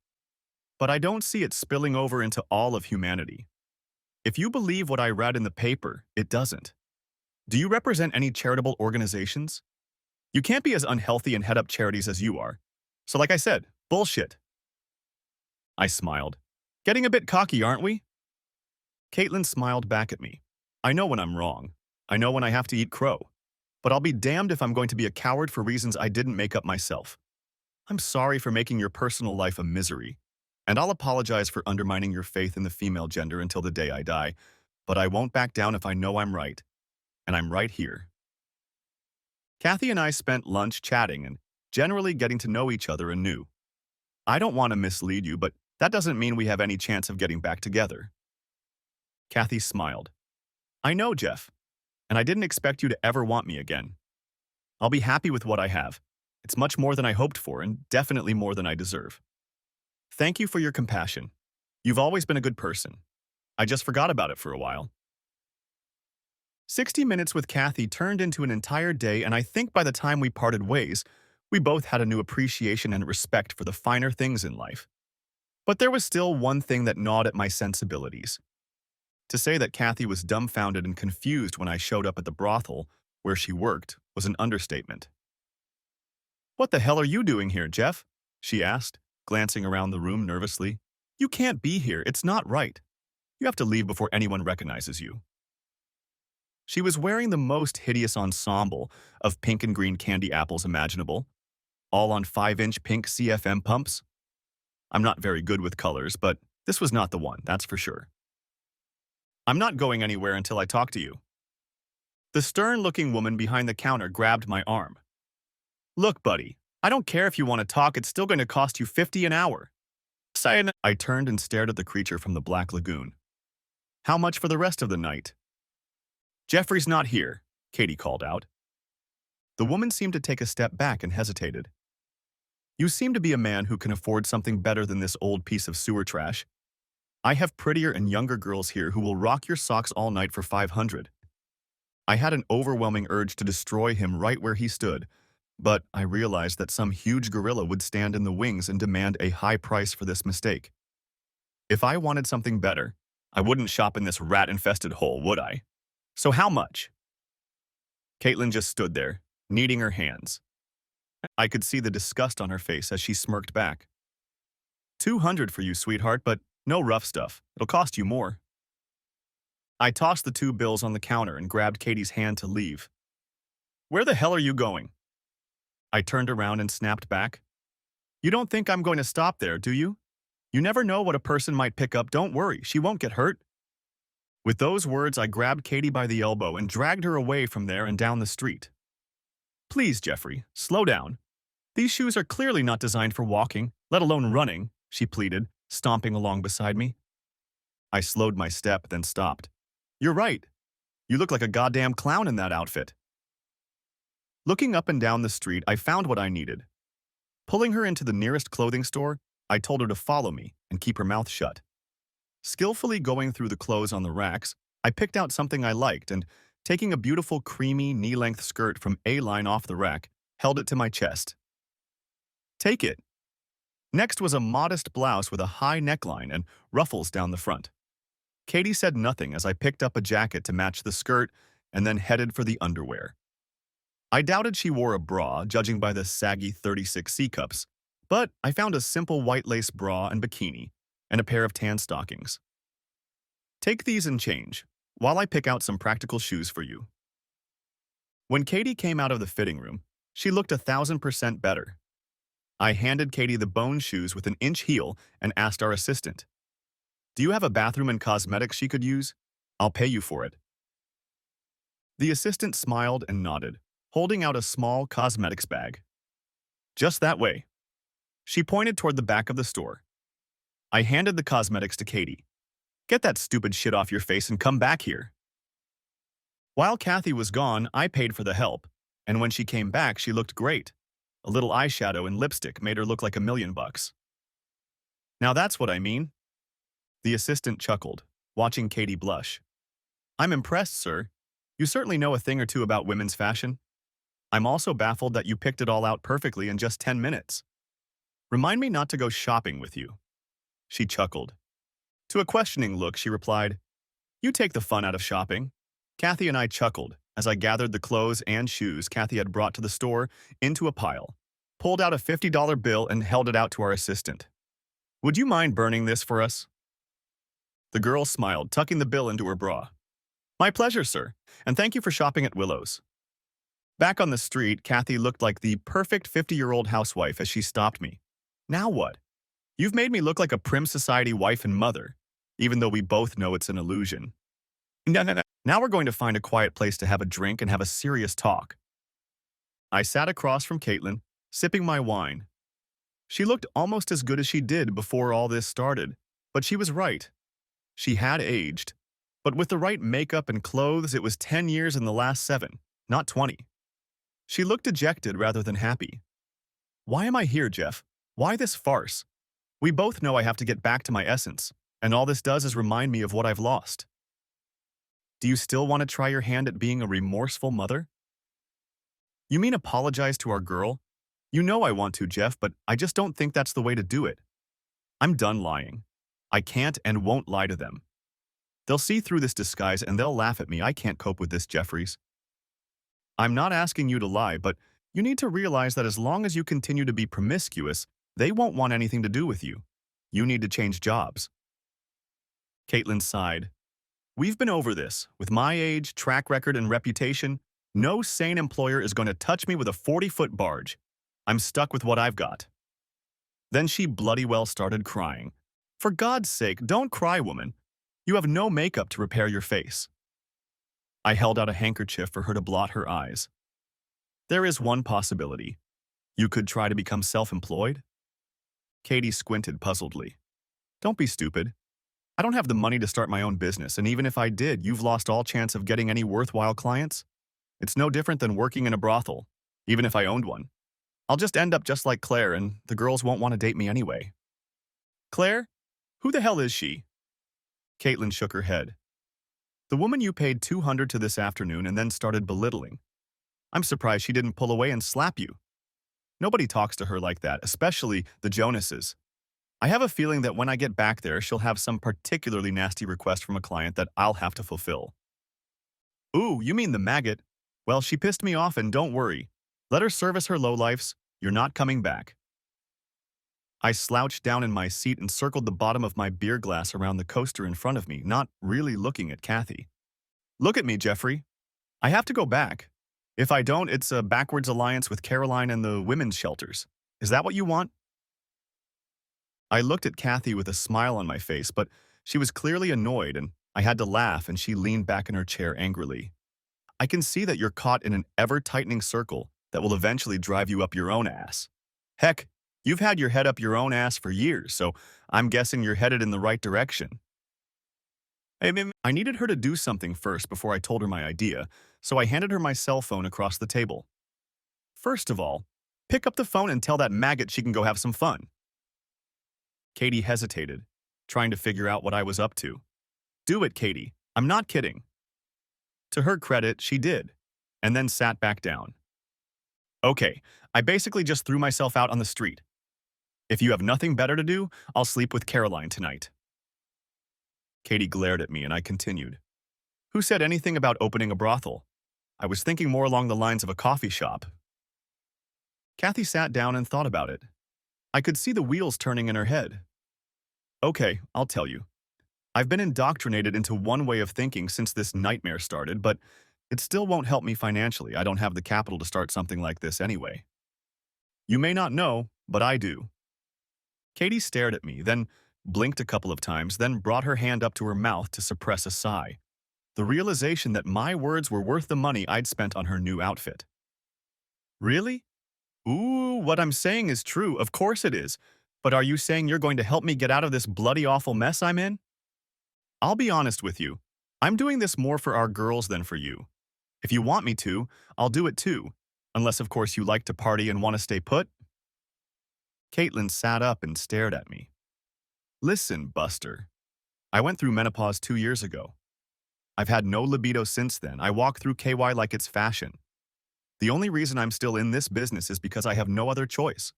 but I don't see it spilling over into all of humanity. If you believe what I read in the paper, it doesn't. Do you represent any charitable organizations? You can't be as unhealthy and head up charities as you are. So like I said, bullshit. I smiled. Getting a bit cocky, aren't we? Caitlin smiled back at me. I know when I'm wrong. I know when I have to eat crow. But I'll be damned if I'm going to be a coward for reasons I didn't make up myself. I'm sorry for making your personal life a misery. And I'll apologize for undermining your faith in the female gender until the day I die. But I won't back down if I know I'm right. And I'm right here. Kathy and I spent lunch chatting and generally getting to know each other anew. I don't want to mislead you, but that doesn't mean we have any chance of getting back together. Kathy smiled. I know, Jeff, and I didn't expect you to ever want me again. I'll be happy with what I have. It's much more than I hoped for and definitely more than I deserve. Thank you for your compassion. You've always been a good person. I just forgot about it for a while. 60 minutes with Kathy turned into an entire day, and I think by the time we parted ways, we both had a new appreciation and respect for the finer things in life. But there was still one thing that gnawed at my sensibilities. To say that Kathy was dumbfounded and confused when I showed up at the brothel where she worked was an understatement. What the hell are you doing here, Jeff? She asked, glancing around the room nervously. You can't be here. It's not right. You have to leave before anyone recognizes you. She was wearing the most hideous ensemble of pink and green candy apples imaginable, all on 5-inch pink CFM pumps. I'm not very good with colors, but this was not the one, that's for sure. I'm not going anywhere until I talk to you. The stern-looking woman behind the counter grabbed my arm. Look, buddy, I don't care if you want to talk, it's still going to cost you $50 an hour. I turned and stared at the creature from the Black Lagoon. How much for the rest of the night? Jeffrey's not here, Katie called out. The woman seemed to take a step back and hesitated. You seem to be a man who can afford something better than this old piece of sewer trash. I have prettier and younger girls here who will rock your socks all night for $500. I had an overwhelming urge to destroy him right where he stood, but I realized that some huge gorilla would stand in the wings and demand a high price for this mistake. If I wanted something better, I wouldn't shop in this rat-infested hole, would I? So how much? Caitlin just stood there, kneading her hands. I could see the disgust on her face as she smirked back. $200 for you, sweetheart, but no rough stuff. It'll cost you more. I tossed the 2 bills on the counter and grabbed Katie's hand to leave. Where the hell are you going? I turned around and snapped back. You don't think I'm going to stop there, do you? You never know what a person might pick up. Don't worry, she won't get hurt. With those words, I grabbed Katie by the elbow and dragged her away from there and down the street. Please, Jeffrey, slow down. These shoes are clearly not designed for walking, let alone running, she pleaded, stomping along beside me. I slowed my step, then stopped. You're right. You look like a goddamn clown in that outfit. Looking up and down the street, I found what I needed. Pulling her into the nearest clothing store, I told her to follow me and keep her mouth shut. Skillfully going through the clothes on the racks, I picked out something I liked and, taking a beautiful creamy knee-length skirt from A-line off the rack, held it to my chest. Take it. Next was a modest blouse with a high neckline and ruffles down the front. Katie said nothing as I picked up a jacket to match the skirt and then headed for the underwear. I doubted she wore a bra, judging by the saggy 36 C-cups, but I found a simple white lace bra and bikini, and a pair of tan stockings. Take these and change, while I pick out some practical shoes for you. When Katie came out of the fitting room, she looked 1,000% better. I handed Katie the bone shoes with an inch heel and asked our assistant, Do you have a bathroom and cosmetics she could use? I'll pay you for it. The assistant smiled and nodded, holding out a small cosmetics bag. Just that way. She pointed toward the back of the store. I handed the cosmetics to Katie. Get that stupid shit off your face and come back here. While Kathy was gone, I paid for the help, and when she came back, she looked great. A little eyeshadow and lipstick made her look like $1,000,000. Now that's what I mean. The assistant chuckled, watching Katie blush. I'm impressed, sir. You certainly know a thing or two about women's fashion. I'm also baffled that you picked it all out perfectly in just 10 minutes. Remind me not to go shopping with you. She chuckled. To a questioning look, she replied, You take the fun out of shopping. Kathy and I chuckled as I gathered the clothes and shoes Kathy had brought to the store into a pile, pulled out a $50 bill and held it out to our assistant. Would you mind burning this for us? The girl smiled, tucking the bill into her bra. My pleasure, sir, and thank you for shopping at Willow's. Back on the street, Kathy looked like the perfect 50-year-old housewife as she stopped me. Now what? You've made me look like a prim society wife and mother, even though we both know it's an illusion. No. Now we're going to find a quiet place to have a drink and have a serious talk. I sat across from Caitlin, sipping my wine. She looked almost as good as she did before all this started, but she was right. She had aged. But with the right makeup and clothes, it was 10 years in the last 7, not 20. She looked dejected rather than happy. Why am I here, Jeff? Why this farce? We both know I have to get back to my essence, and all this does is remind me of what I've lost. Do you still want to try your hand at being a remorseful mother? You mean apologize to our girl? You know I want to, Jeff, but I just don't think that's the way to do it. I'm done lying. I can't and won't lie to them. They'll see through this disguise and they'll laugh at me. I can't cope with this, Jeffries. I'm not asking you to lie, but you need to realize that as long as you continue to be promiscuous, they won't want anything to do with you. You need to change jobs. Caitlin sighed. We've been over this. With my age, track record, and reputation, no sane employer is going to touch me with a 40-foot barge. I'm stuck with what I've got. Then she bloody well started crying. For God's sake, don't cry, woman. You have no makeup to repair your face. I held out a handkerchief for her to blot her eyes. There is one possibility. You could try to become self-employed? Katie squinted puzzledly. Don't be stupid. I don't have the money to start my own business, and even if I did, you've lost all chance of getting any worthwhile clients. It's no different than working in a brothel, even if I owned one. I'll just end up just like Claire, and the girls won't want to date me anyway. Claire? Who the hell is she? Caitlin shook her head. The woman you paid $200 to this afternoon and then started belittling. I'm surprised she didn't pull away and slap you. Nobody talks to her like that, especially the Jonases. I have a feeling that when I get back there, she'll have some particularly nasty request from a client that I'll have to fulfill. Ooh, you mean the maggot? Well, she pissed me off, and don't worry. Let her service her lowlifes. You're not coming back. I slouched down in my seat and circled the bottom of my beer glass around the coaster in front of me, not really looking at Kathy. Look at me, Jeffrey. I have to go back. If I don't, it's a backwards alliance with Caroline and the women's shelters. Is that what you want? I looked at Kathy with a smile on my face, but she was clearly annoyed, and I had to laugh, and she leaned back in her chair angrily. I can see that you're caught in an ever-tightening circle that will eventually drive you up your own ass. Heck, you've had your head up your own ass for years, so I'm guessing you're headed in the right direction. I needed her to do something first before I told her my idea, so I handed her my cell phone across the table. First of all, pick up the phone and tell that maggot she can go have some fun. Katie hesitated, trying to figure out what I was up to. Do it, Katie. I'm not kidding. To her credit, she did, and then sat back down. Okay, I basically just threw myself out on the street. If you have nothing better to do, I'll sleep with Caroline tonight. Katie glared at me and I continued. Who said anything about opening a brothel? I was thinking more along the lines of a coffee shop. Kathy sat down and thought about it. I could see the wheels turning in her head. Okay, I'll tell you. I've been indoctrinated into one way of thinking since this nightmare started, but it still won't help me financially. I don't have the capital to start something like this anyway. You may not know, but I do. Katie stared at me, then blinked a couple of times, then brought her hand up to her mouth to suppress a sigh. The realization that my words were worth the money I'd spent on her new outfit. Really? Ooh, what I'm saying is true. Of course it is. But are you saying you're going to help me get out of this bloody awful mess I'm in? I'll be honest with you. I'm doing this more for our girls than for you. If you want me to, I'll do it too. Unless, of course, you like to party and want to stay put. Caitlin sat up and stared at me. Listen, Buster. I went through menopause 2 years ago. I've had no libido since then. I walk through KY like it's fashion. The only reason I'm still in this business is because I have no other choice.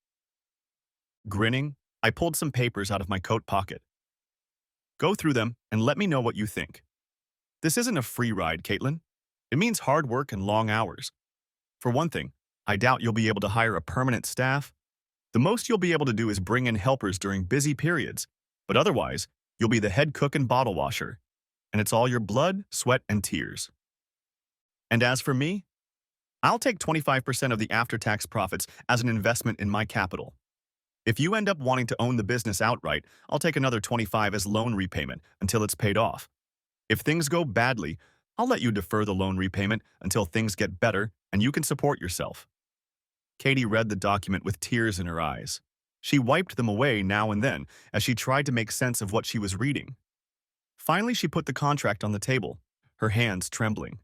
Grinning, I pulled some papers out of my coat pocket. Go through them and let me know what you think. This isn't a free ride, Caitlin. It means hard work and long hours. For one thing, I doubt you'll be able to hire a permanent staff. The most you'll be able to do is bring in helpers during busy periods, but otherwise, you'll be the head cook and bottle washer, and it's all your blood, sweat, and tears. And as for me, I'll take 25% of the after-tax profits as an investment in my capital. If you end up wanting to own the business outright, I'll take another 25 as loan repayment until it's paid off. If things go badly, I'll let you defer the loan repayment until things get better and you can support yourself. Katie read the document with tears in her eyes. She wiped them away now and then as she tried to make sense of what she was reading. Finally, she put the contract on the table, her hands trembling.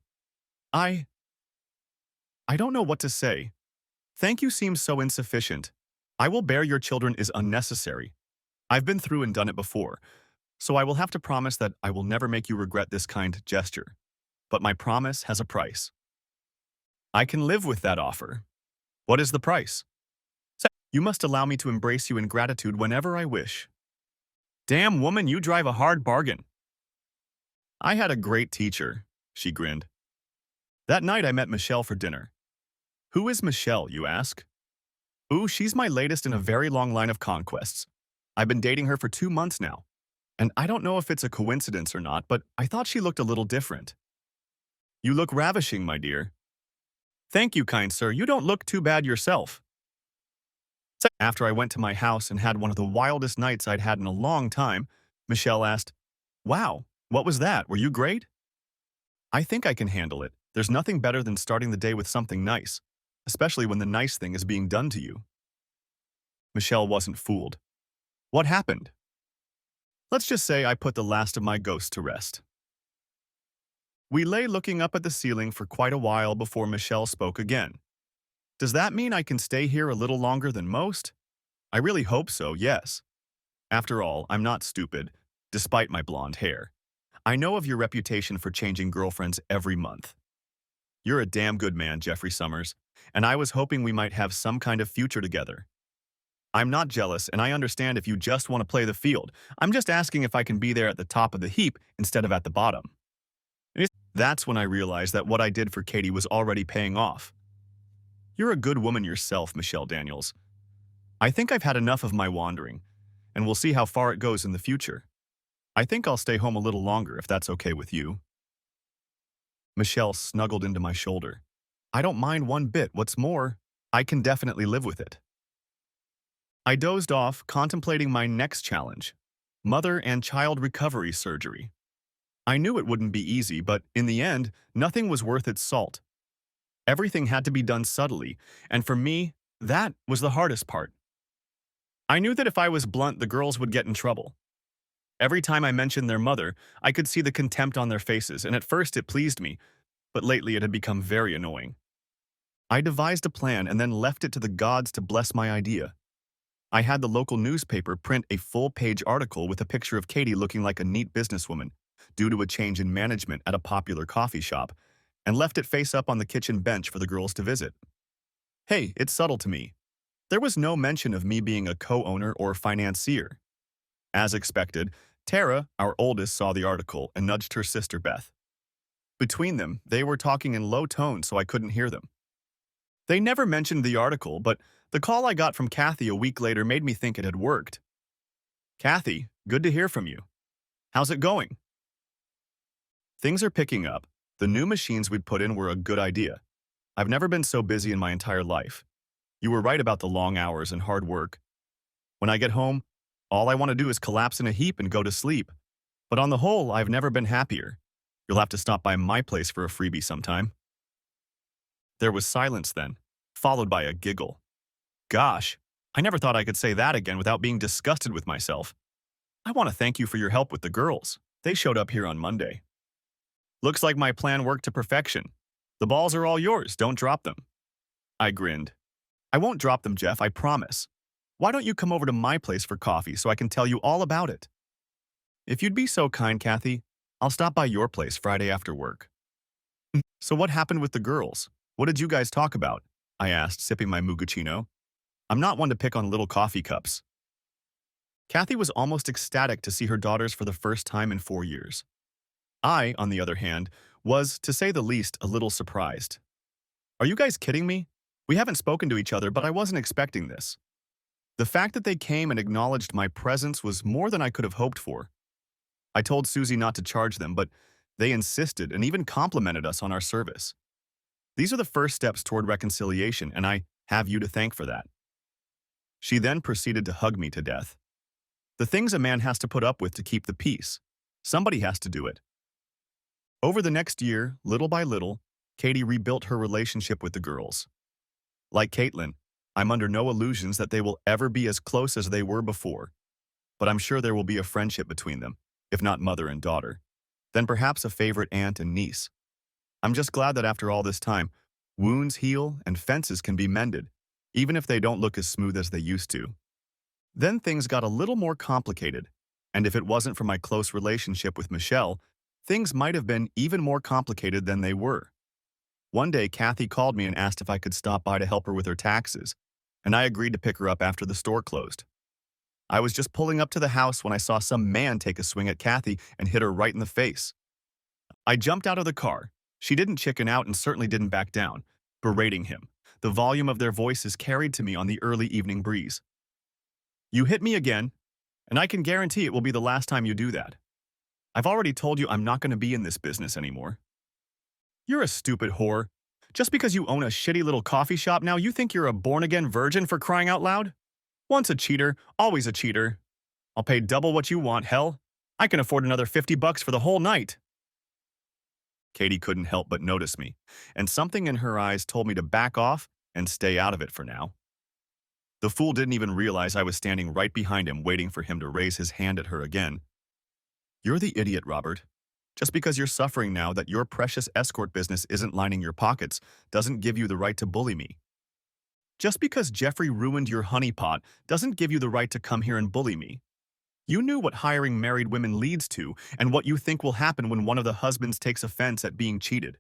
I don't know what to say. Thank you seems so insufficient. I will bear your children is unnecessary. I've been through and done it before, so I will have to promise that I will never make you regret this kind gesture. But my promise has a price. I can live with that offer. What is the price? You must allow me to embrace you in gratitude whenever I wish. Damn, woman, you drive a hard bargain. I had a great teacher, she grinned. That night I met Michelle for dinner. Who is Michelle, you ask? Ooh, she's my latest in a very long line of conquests. I've been dating her for 2 months now. And I don't know if it's a coincidence or not, but I thought she looked a little different. You look ravishing, my dear. Thank you, kind sir. You don't look too bad yourself. After I went to my house and had one of the wildest nights I'd had in a long time, Michelle asked, Wow, what was that? Were you great? I think I can handle it. There's nothing better than starting the day with something nice, especially when the nice thing is being done to you. Michelle wasn't fooled. What happened? Let's just say I put the last of my ghosts to rest. We lay looking up at the ceiling for quite a while before Michelle spoke again. Does that mean I can stay here a little longer than most? I really hope so, yes. After all, I'm not stupid, despite my blonde hair. I know of your reputation for changing girlfriends every month. You're a damn good man, Jeffrey Summers, and I was hoping we might have some kind of future together. I'm not jealous, and I understand if you just want to play the field. I'm just asking if I can be there at the top of the heap instead of at the bottom. That's when I realized that what I did for Katie was already paying off. You're a good woman yourself, Michelle Daniels. I think I've had enough of my wandering, and we'll see how far it goes in the future. I think I'll stay home a little longer if that's okay with you. Michelle snuggled into my shoulder. I don't mind one bit. What's more, I can definitely live with it. I dozed off, contemplating my next challenge, mother and child recovery surgery. I knew it wouldn't be easy, but in the end, nothing was worth its salt. Everything had to be done subtly, and for me, that was the hardest part. I knew that if I was blunt, the girls would get in trouble. Every time I mentioned their mother, I could see the contempt on their faces, and at first it pleased me, but lately it had become very annoying. I devised a plan and then left it to the gods to bless my idea. I had the local newspaper print a full-page article with a picture of Katie looking like a neat businesswoman, due to a change in management at a popular coffee shop, and left it face up on the kitchen bench for the girls to visit. Hey, it's subtle to me. There was no mention of me being a co-owner or financier. As expected, Tara, our oldest, saw the article and nudged her sister Beth. Between them, they were talking in low tones so I couldn't hear them. They never mentioned the article, but the call I got from Kathy a week later made me think it had worked. Kathy, good to hear from you. How's it going? Things are picking up. The new machines we'd put in were a good idea. I've never been so busy in my entire life. You were right about the long hours and hard work. When I get home, all I want to do is collapse in a heap and go to sleep. But on the whole, I've never been happier. You'll have to stop by my place for a freebie sometime. There was silence then, followed by a giggle. Gosh, I never thought I could say that again without being disgusted with myself. I want to thank you for your help with the girls. They showed up here on Monday. Looks like my plan worked to perfection. The balls are all yours, don't drop them. I grinned. I won't drop them, Jeff, I promise. Why don't you come over to my place for coffee so I can tell you all about it? If you'd be so kind, Kathy, I'll stop by your place Friday after work. So what happened with the girls? What did you guys talk about? I asked, sipping my mugguccino. I'm not one to pick on little coffee cups. Kathy was almost ecstatic to see her daughters for the first time in 4 years. I, on the other hand, was, to say the least, a little surprised. Are you guys kidding me? We haven't spoken to each other, but I wasn't expecting this. The fact that they came and acknowledged my presence was more than I could have hoped for. I told Susie not to charge them, but they insisted and even complimented us on our service. These are the first steps toward reconciliation, and I have you to thank for that. She then proceeded to hug me to death. The things a man has to put up with to keep the peace. Somebody has to do it. Over the next year, little by little, Katie rebuilt her relationship with the girls. Like Caitlin, I'm under no illusions that they will ever be as close as they were before, but I'm sure there will be a friendship between them, if not mother and daughter, then perhaps a favorite aunt and niece. I'm just glad that after all this time, wounds heal and fences can be mended, even if they don't look as smooth as they used to. Then things got a little more complicated, and if it wasn't for my close relationship with Michelle, things might have been even more complicated than they were. One day, Kathy called me and asked if I could stop by to help her with her taxes, and I agreed to pick her up after the store closed. I was just pulling up to the house when I saw some man take a swing at Kathy and hit her right in the face. I jumped out of the car. She didn't chicken out and certainly didn't back down, berating him. The volume of their voices carried to me on the early evening breeze. You hit me again, and I can guarantee it will be the last time you do that. I've already told you I'm not going to be in this business anymore. You're a stupid whore. Just because you own a shitty little coffee shop now, you think you're a born-again virgin for crying out loud? Once a cheater, always a cheater. I'll pay double what you want, hell. I can afford another $50 for the whole night. Katie couldn't help but notice me, and something in her eyes told me to back off and stay out of it for now. The fool didn't even realize I was standing right behind him waiting for him to raise his hand at her again. You're the idiot, Robert. Just because you're suffering now that your precious escort business isn't lining your pockets doesn't give you the right to bully me. Just because Jeffrey ruined your honeypot doesn't give you the right to come here and bully me. You knew what hiring married women leads to and what you think will happen when one of the husbands takes offense at being cheated.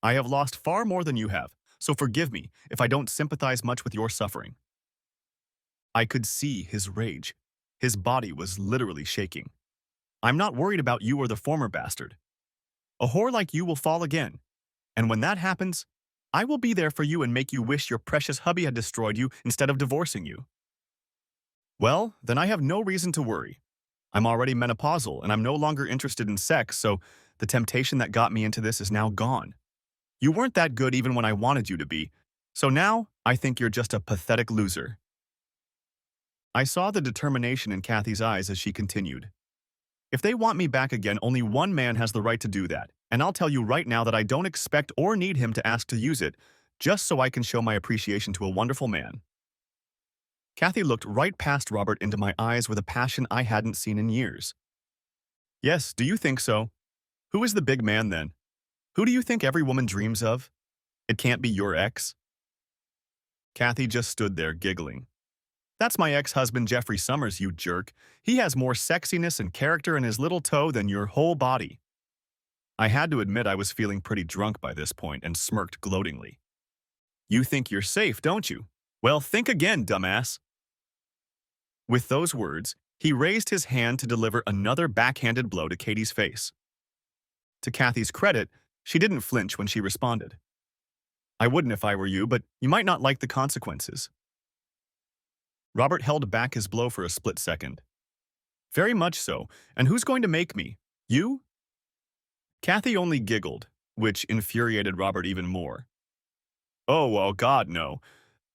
I have lost far more than you have, so forgive me if I don't sympathize much with your suffering. I could see his rage. His body was literally shaking. I'm not worried about you or the former bastard. A whore like you will fall again, and when that happens, I will be there for you and make you wish your precious hubby had destroyed you instead of divorcing you. Well, then I have no reason to worry. I'm already menopausal and I'm no longer interested in sex, so the temptation that got me into this is now gone. You weren't that good even when I wanted you to be, so now I think you're just a pathetic loser. I saw the determination in Kathy's eyes as she continued. If they want me back again, only one man has the right to do that, and I'll tell you right now that I don't expect or need him to ask to use it, just so I can show my appreciation to a wonderful man. Kathy looked right past Robert into my eyes with a passion I hadn't seen in years. Yes, do you think so? Who is the big man then? Who do you think every woman dreams of? It can't be your ex. Kathy just stood there giggling. That's my ex-husband Jeffrey Summers, you jerk. He has more sexiness and character in his little toe than your whole body. I had to admit I was feeling pretty drunk by this point and smirked gloatingly. You think you're safe, don't you? Well, think again, dumbass. With those words, he raised his hand to deliver another backhanded blow to Katie's face. To Kathy's credit, she didn't flinch when she responded. I wouldn't if I were you, but you might not like the consequences. Robert held back his blow for a split second. Very much so, and who's going to make me? You? Kathy only giggled, which infuriated Robert even more. Oh, well, God, no.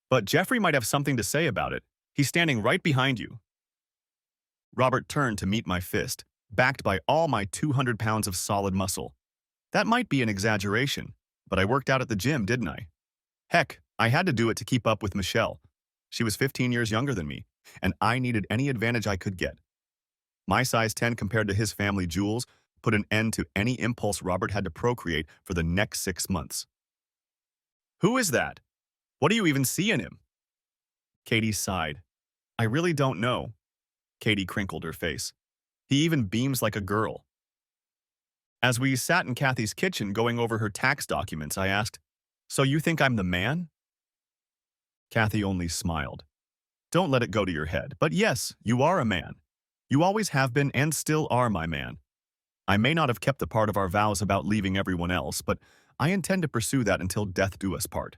But Jeffrey might have something to say about it. He's standing right behind you. Robert turned to meet my fist, backed by all my 200 pounds of solid muscle. That might be an exaggeration, but I worked out at the gym, didn't I? Heck, I had to do it to keep up with Michelle. She was 15 years younger than me, and I needed any advantage I could get. My size 10 compared to his family jewels put an end to any impulse Robert had to procreate for the next 6 months. Who is that? What do you even see in him? Katie sighed. I really don't know. Katie crinkled her face. He even beams like a girl. As we sat in Kathy's kitchen going over her tax documents, I asked, So you think I'm the man? Kathy only smiled. Don't let it go to your head, but yes, you are a man. You always have been and still are my man. I may not have kept the part of our vows about leaving everyone else, but I intend to pursue that until death do us part.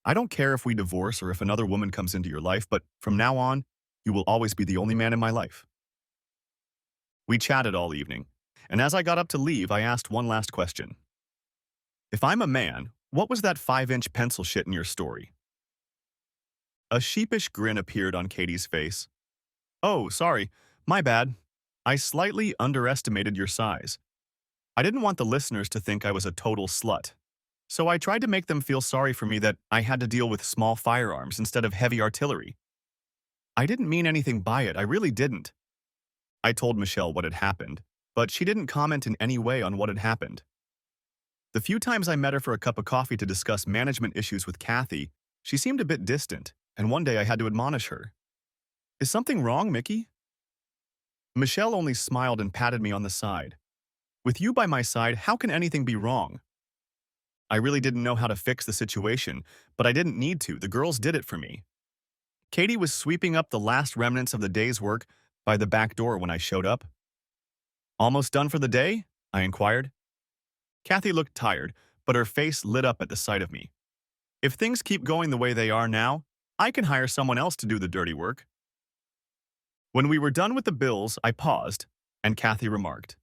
I don't care if we divorce or if another woman comes into your life, but from now on, you will always be the only man in my life. We chatted all evening, and as I got up to leave, I asked one last question. If I'm a man, what was that 5-inch pencil shit in your story? A sheepish grin appeared on Katie's face. Oh, sorry, my bad. I slightly underestimated your size. I didn't want the listeners to think I was a total slut. So I tried to make them feel sorry for me that I had to deal with small firearms instead of heavy artillery. I didn't mean anything by it, I really didn't. I told Michelle what had happened, but she didn't comment in any way on what had happened. The few times I met her for a cup of coffee to discuss management issues with Kathy, she seemed a bit distant, and one day I had to admonish her. Is something wrong, Mickey? Michelle only smiled and patted me on the side. With you by my side, how can anything be wrong? I really didn't know how to fix the situation, but I didn't need to. The girls did it for me. Katie was sweeping up the last remnants of the day's work by the back door when I showed up. Almost done for the day? I inquired. Kathy looked tired, but her face lit up at the sight of me. If things keep going the way they are now, I can hire someone else to do the dirty work. When we were done with the bills, I paused, and Kathy remarked,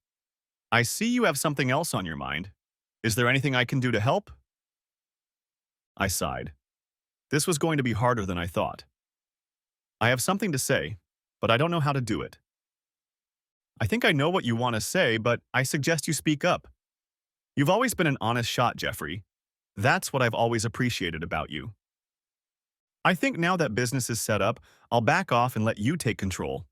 I see you have something else on your mind. Is there anything I can do to help? I sighed. This was going to be harder than I thought. I have something to say, but I don't know how to do it. I think I know what you want to say, but I suggest you speak up. You've always been an honest shot, Jeffrey. That's what I've always appreciated about you. I think now that business is set up, I'll back off and let you take control.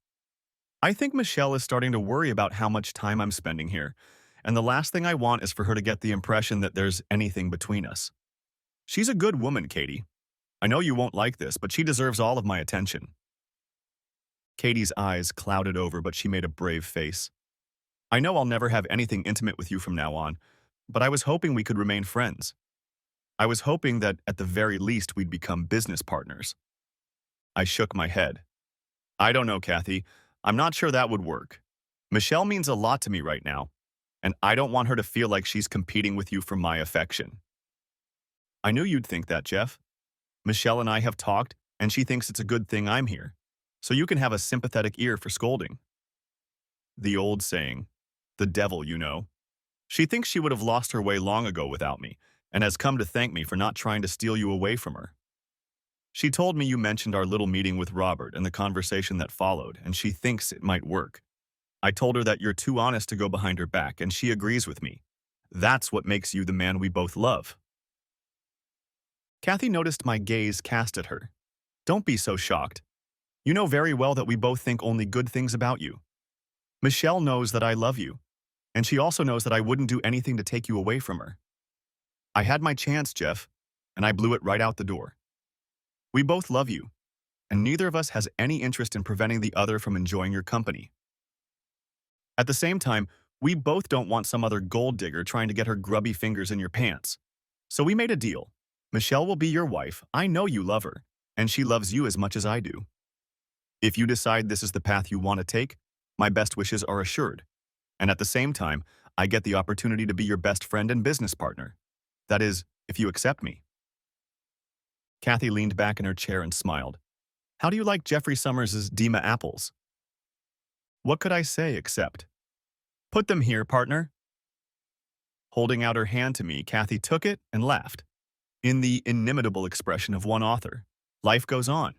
I think Michelle is starting to worry about how much time I'm spending here, and the last thing I want is for her to get the impression that there's anything between us. She's a good woman, Katie. I know you won't like this, but she deserves all of my attention. Katie's eyes clouded over, but she made a brave face. I know I'll never have anything intimate with you from now on, but I was hoping we could remain friends. I was hoping that at the very least we'd become business partners. I shook my head. I don't know, Kathy. I'm not sure that would work. Michelle means a lot to me right now, and I don't want her to feel like she's competing with you for my affection. I knew you'd think that, Jeff. Michelle and I have talked, and she thinks it's a good thing I'm here, so you can have a sympathetic ear for scolding. The old saying, the devil, you know. She thinks she would have lost her way long ago without me, and has come to thank me for not trying to steal you away from her. She told me you mentioned our little meeting with Robert and the conversation that followed, and she thinks it might work. I told her that you're too honest to go behind her back, and she agrees with me. That's what makes you the man we both love. Kathy noticed my gaze cast at her. Don't be so shocked. You know very well that we both think only good things about you. Michelle knows that I love you, and she also knows that I wouldn't do anything to take you away from her. I had my chance, Jeff, and I blew it right out the door. We both love you, and neither of us has any interest in preventing the other from enjoying your company. At the same time, we both don't want some other gold digger trying to get her grubby fingers in your pants. So we made a deal. Michelle will be your wife. I know you love her, and she loves you as much as I do. If you decide this is the path you want to take, my best wishes are assured. And at the same time, I get the opportunity to be your best friend and business partner. That is, if you accept me. Kathy leaned back in her chair and smiled. How do you like Jeffrey Summers' Dima apples? What could I say except, put them here, partner. Holding out her hand to me, Kathy took it and laughed. In the inimitable expression of one author, life goes on.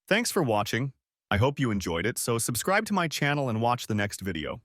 Thanks for watching. I hope you enjoyed it, so subscribe to my channel and watch the next video.